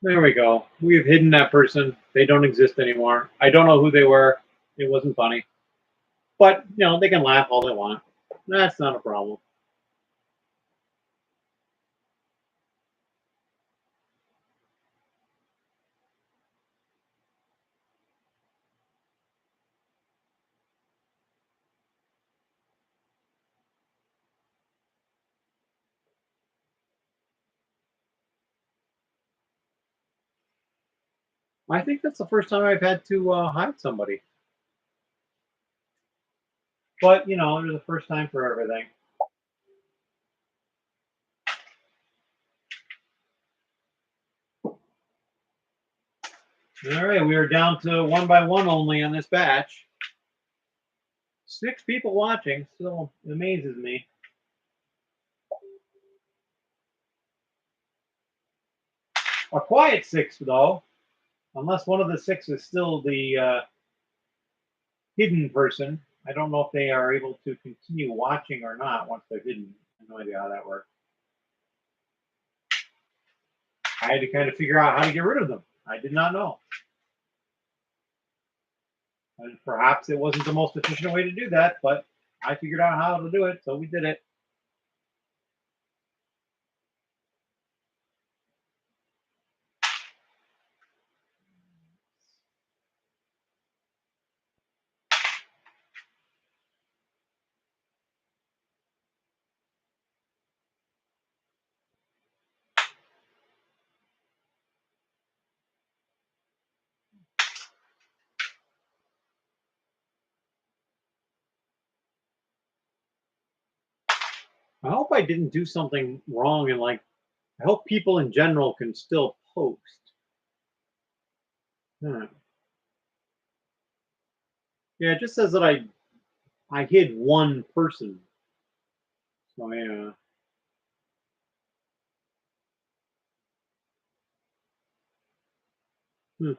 A: There we go. We've hidden that person. They don't exist anymore. I don't know who they were. It wasn't funny. But, they can laugh all they want. That's not a problem. I think that's the first time I've had to hide somebody. But, there's a first time for everything. All right, we are down to 1x1 only on this batch. 6 people watching still amazes me. A quiet 6, though, unless one of the 6 is still the hidden person. I don't know if they are able to continue watching or not once they're hidden. I have no idea how that works. I had to kind of figure out how to get rid of them. I did not know. And perhaps it wasn't the most efficient way to do that, but I figured out how to do it, so we did it. I hope I didn't do something wrong and I hope people in general can still post. Hmm. Yeah, it just says that I hid one person. So yeah. Hmm.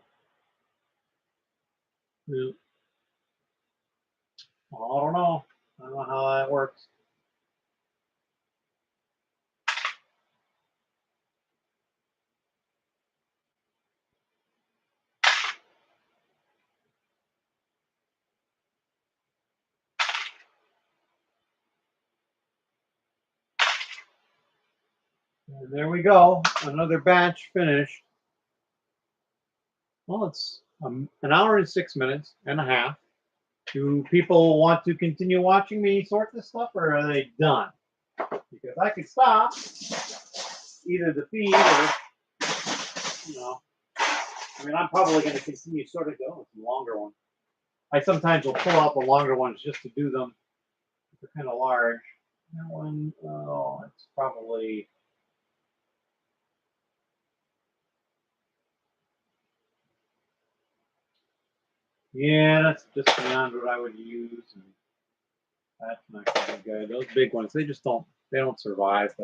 A: Yeah. Well, I don't know. I don't know how that works. And there we go. Another batch finished. Well, it's an hour and 6 minutes and a half. Do people want to continue watching me sort this stuff, or are they done? Because I could stop either the feed or, you know, I mean, I'm probably going to continue sort of going with some longer ones. I sometimes will pull out the longer ones just to do them. They're kind of large. That one, oh, it's probably, yeah, that's just beyond what I would use. And that's not going to be good. Those big ones, they don't survive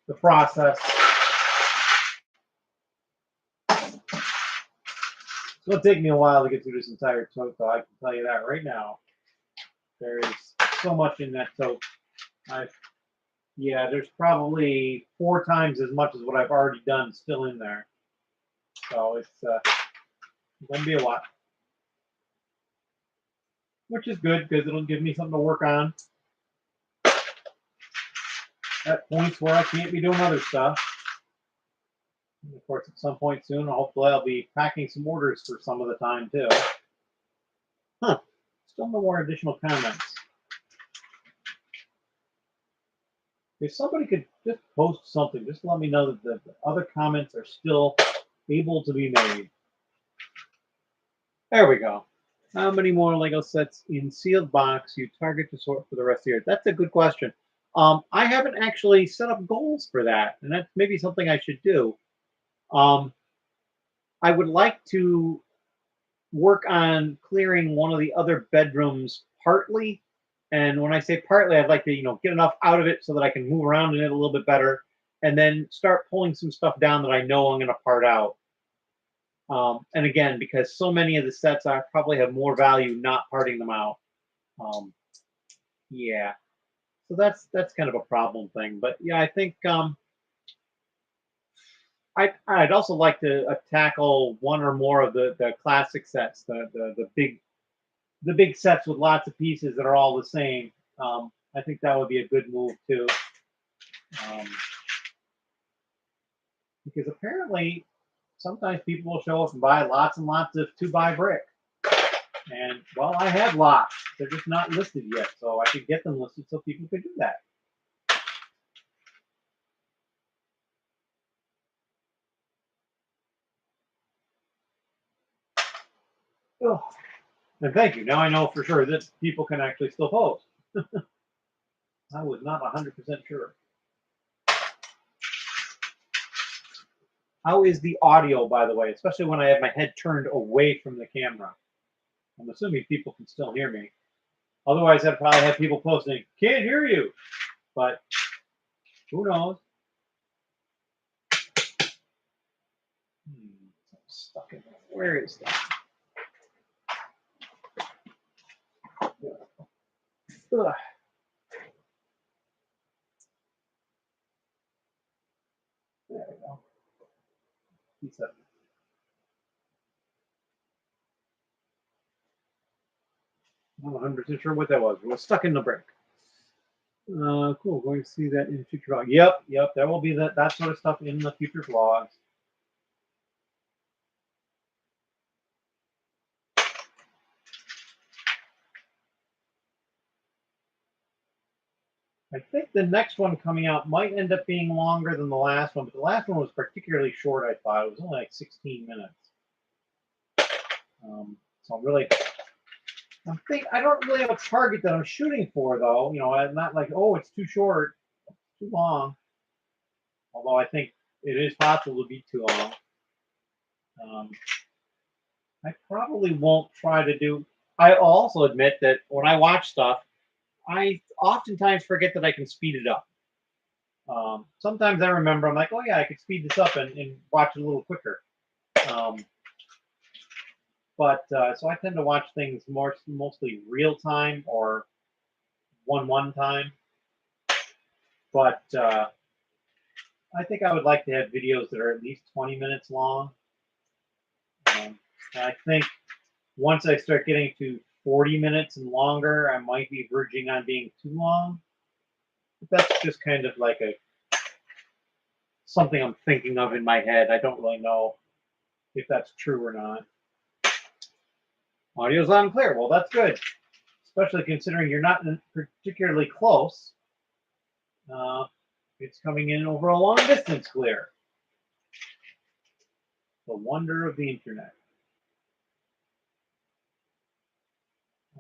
A: the process. It's going to take me a while to get through this entire tote, though. I can tell you that right now. There is so much in that tote. Yeah, there's probably 4 times as much as what I've already done still in there. So it's going to be a lot. Which is good because it'll give me something to work on at points where I can't be doing other stuff. And of course, at some point soon, hopefully I'll be packing some orders for some of the time too. Huh. Still no more additional comments. If somebody could just post something, just let me know that the other comments are still able to be made. There we go. How many more Lego sets in sealed box you target to sort for the rest of the year? That's a good question. I haven't actually set up goals for that, and that's maybe something I should do. I would like to work on clearing one of the other bedrooms partly. And when I say partly, I'd like to, get enough out of it so that I can move around in it a little bit better, and then start pulling some stuff down that I know I'm going to part out. And again, because so many of the sets I probably have more value not parting them out. Yeah, so that's kind of a problem thing. But yeah, I think I'd also like to tackle one or more of the classic sets, the big sets with lots of pieces that are all the same. I think that would be a good move too, um, because apparently sometimes people will show up and buy lots and lots of 2x brick. And well, I have lots. They're just not listed yet, so I could get them listed so people could do that. Oh, and thank you. Now I know for sure that people can actually still post. I was not 100% sure. How is the audio, by the way, especially when I have my head turned away from the camera? I'm assuming people can still hear me. Otherwise, I'd probably have people posting, "Can't hear you," but who knows? I'm stuck in there. Where is that? Ugh. There we go. Piece of I'm not 100% sure what that was. It was stuck in the brick. Cool. Going to see that in future vlog. Yep. There will be that sort of stuff in the future vlogs. I think the next one coming out might end up being longer than the last one, but the last one was particularly short. I thought it was only like 16 minutes. So I don't really have a target that I'm shooting for, though. I'm not like, oh, it's too short, too long. Although I think it is possible to be too long. Um, I probably won't try to do. I also admit that when I watch stuff, I oftentimes forget that I can speed it up. Sometimes I remember I'm like, oh yeah, I could speed this up and watch it a little quicker. Um, but so I tend to watch things mostly real time or one time. But I think I would like to have videos that are at least 20 minutes long. And I think once I start getting to 40 minutes and longer, I might be verging on being too long. But that's just kind of like a something I'm thinking of in my head. I don't really know if that's true or not. Audio's loud and clear. Well, that's good, especially considering you're not particularly close. Uh, it's coming in over a long distance clear. The wonder of the internet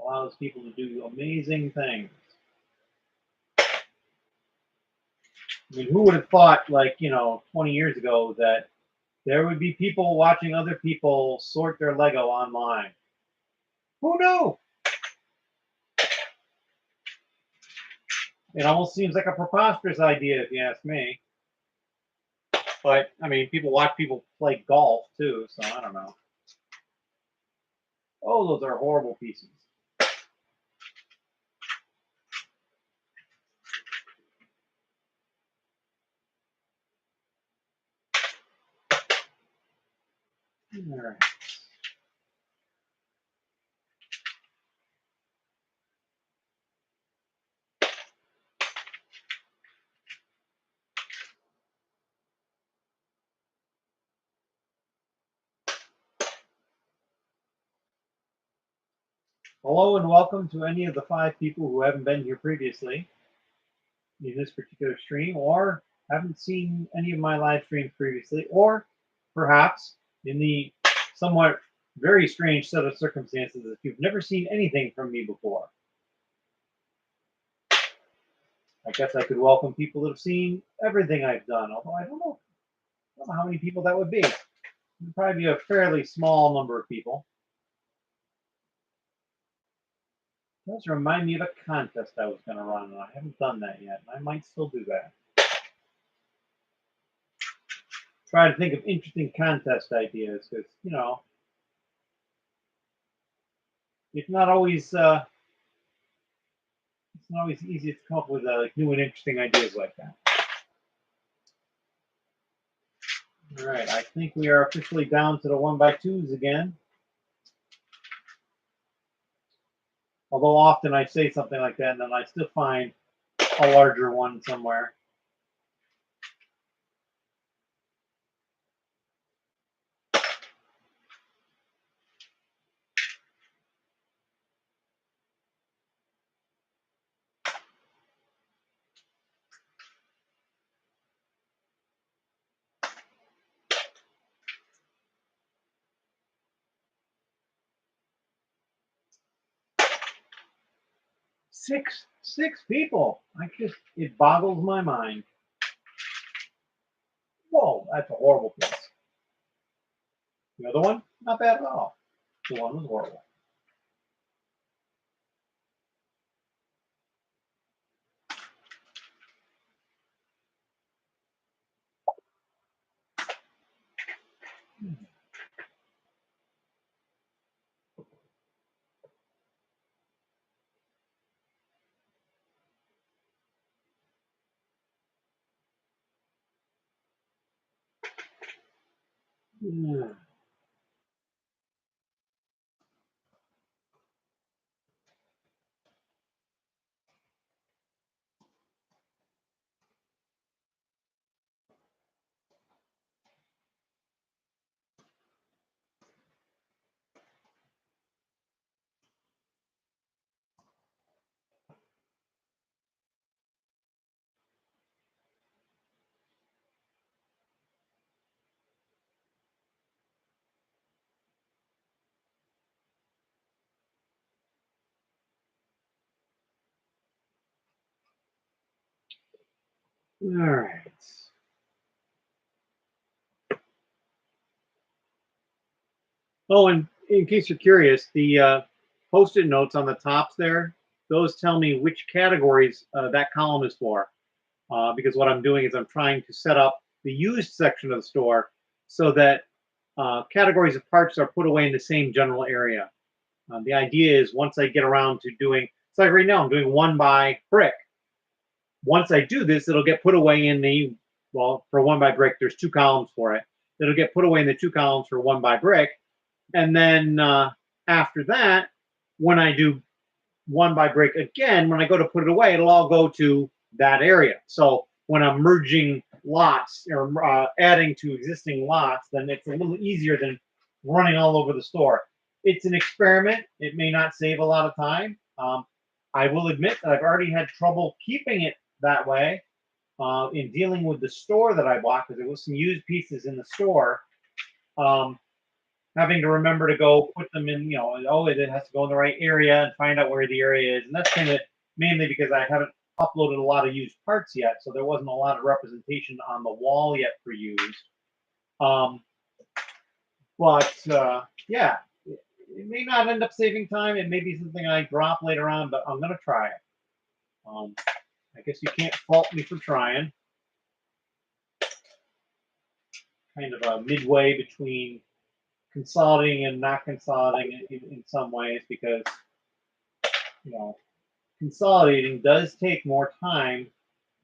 A: allows people to do amazing things. I mean, who would have thought, like, 20 years ago that there would be people watching other people sort their Lego online? Who knew? It almost seems like a preposterous idea, if you ask me. But, I mean, people watch people play golf, too, so I don't know. Oh, those are horrible pieces. All right. Hello and welcome to any of the 5 people who haven't been here previously in this particular stream, or haven't seen any of my live streams previously, or perhaps in the somewhat very strange set of circumstances if you've never seen anything from me before. I guess I could welcome people that have seen everything I've done, although I don't know how many people that would be. It would probably be a fairly small number of people. It does remind me of a contest I was going to run, and I haven't done that yet, and I might still do that. Try to think of interesting contest ideas, because, it's not always easy to come up with like new and interesting ideas like that. All right, I think we are officially down to the 1x2s again. Although often I say something like that and then I still find a larger one somewhere. Six people. It boggles my mind. Whoa, that's a horrible piece. The other one, not bad at all. The one was horrible. Hmm. All right. Oh, and in case you're curious, the post-it notes on the tops there, those tell me which categories that column is for. Because what I'm doing is I'm trying to set up the used section of the store so that categories of parts are put away in the same general area. The idea is once I get around to doing, it's like right now I'm doing one by brick. Once I do this, it'll get put away in the, well, for one by brick, there's two columns for it. It'll get put away in the two columns for one by brick. And then after that, when I do one by brick again, when I go to put it away, it'll all go to that area. So when I'm merging lots or adding to existing lots, then it's a little easier than running all over the store. It's an experiment. It may not save a lot of time. I will admit that I've already had trouble keeping it that way in dealing with the store that I bought, because there was some used pieces in the store. Having to remember to go put them in, you know, oh, it has to go in the right area and find out where the area is. And that's kind of mainly because I haven't uploaded a lot of used parts yet. So there wasn't a lot of representation on the wall yet for used. Yeah, it may not end up saving time. It may be something I drop later on, but I'm going to try it. I guess you can't fault me for trying. Kind of a midway between consolidating and not consolidating in some ways, because, you know, consolidating does take more time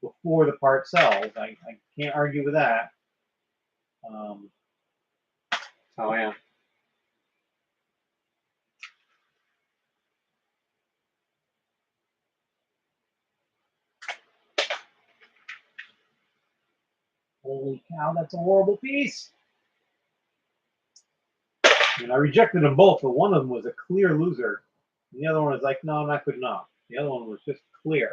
A: before the part sells. I can't argue with that. That's how I am. Holy cow, that's a horrible piece. And I rejected them both, but one of them was a clear loser. And the other one was like, no, not good enough. The other one was just clear.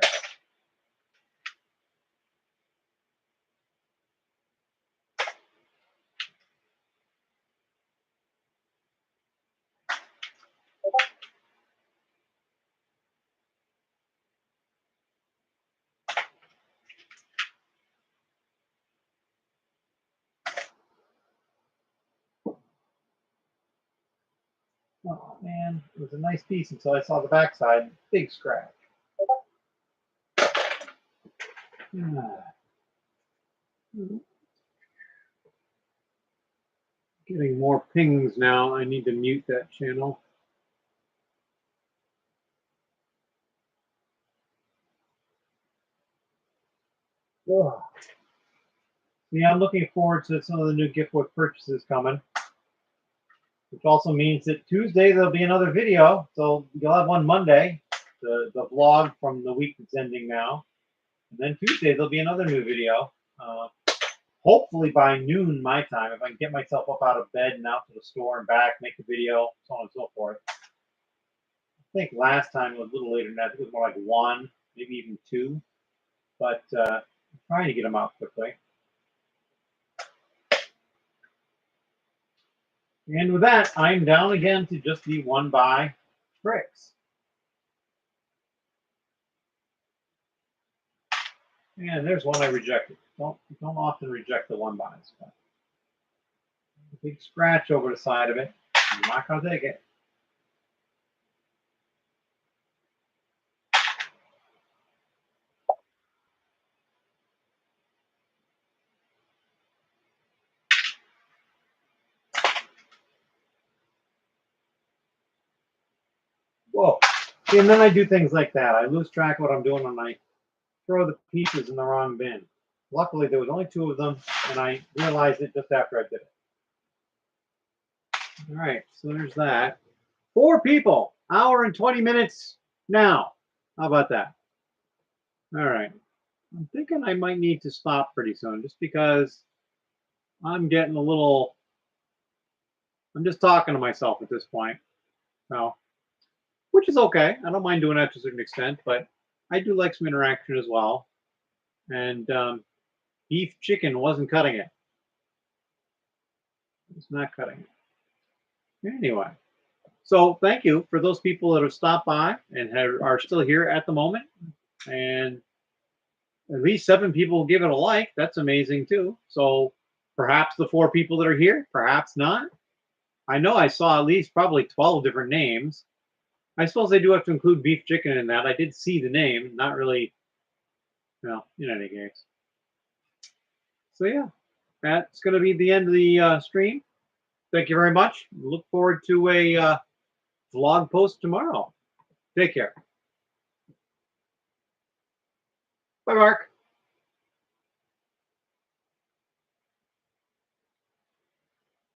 A: Oh man, it was a nice piece until I saw the backside. Big scratch. Getting more pings now. I need to mute that channel. Ugh. Yeah, I'm looking forward to some of the new giftwood purchases coming, which also means that Tuesday there'll be another video. So you'll have one Monday, the vlog from the week that's ending now. And then Tuesday there'll be another new video. Hopefully by noon my time, if I can get myself up out of bed and out to the store and back, make a video, so on and so forth. I think last time it was a little later than that. I think it was more like 1, maybe even 2. But I'm trying to get them out quickly. And with that, I'm down again to just the one by bricks. And there's one I rejected. Don't often reject the one bys. But a big scratch over the side of it. I'm not going to take it. Whoa. See, and then I do things like that. I lose track of what I'm doing when I throw the pieces in the wrong bin. Luckily, there was only 2 of them, and I realized it just after I did it. All right, so there's that. 4 people, hour and 20 minutes now. How about that? All right. I'm thinking I might need to stop pretty soon, just because I'm getting a little, I'm just talking to myself at this point. So, which is okay. I don't mind doing that to a certain extent, but I do like some interaction as well. And beef chicken wasn't cutting it. It's not cutting it. Anyway, so thank you for those people that have stopped by and are still here at the moment. And at least 7 people give it a like. That's amazing too. So perhaps the 4 people that are here, perhaps not. I know I saw at least probably 12 different names. I suppose they do have to include beef chicken in that. I did see the name, not really, well, in any case. So yeah, that's going to be the end of the stream. Thank you very much. Look forward to a vlog post tomorrow. Take care. Bye, Mark.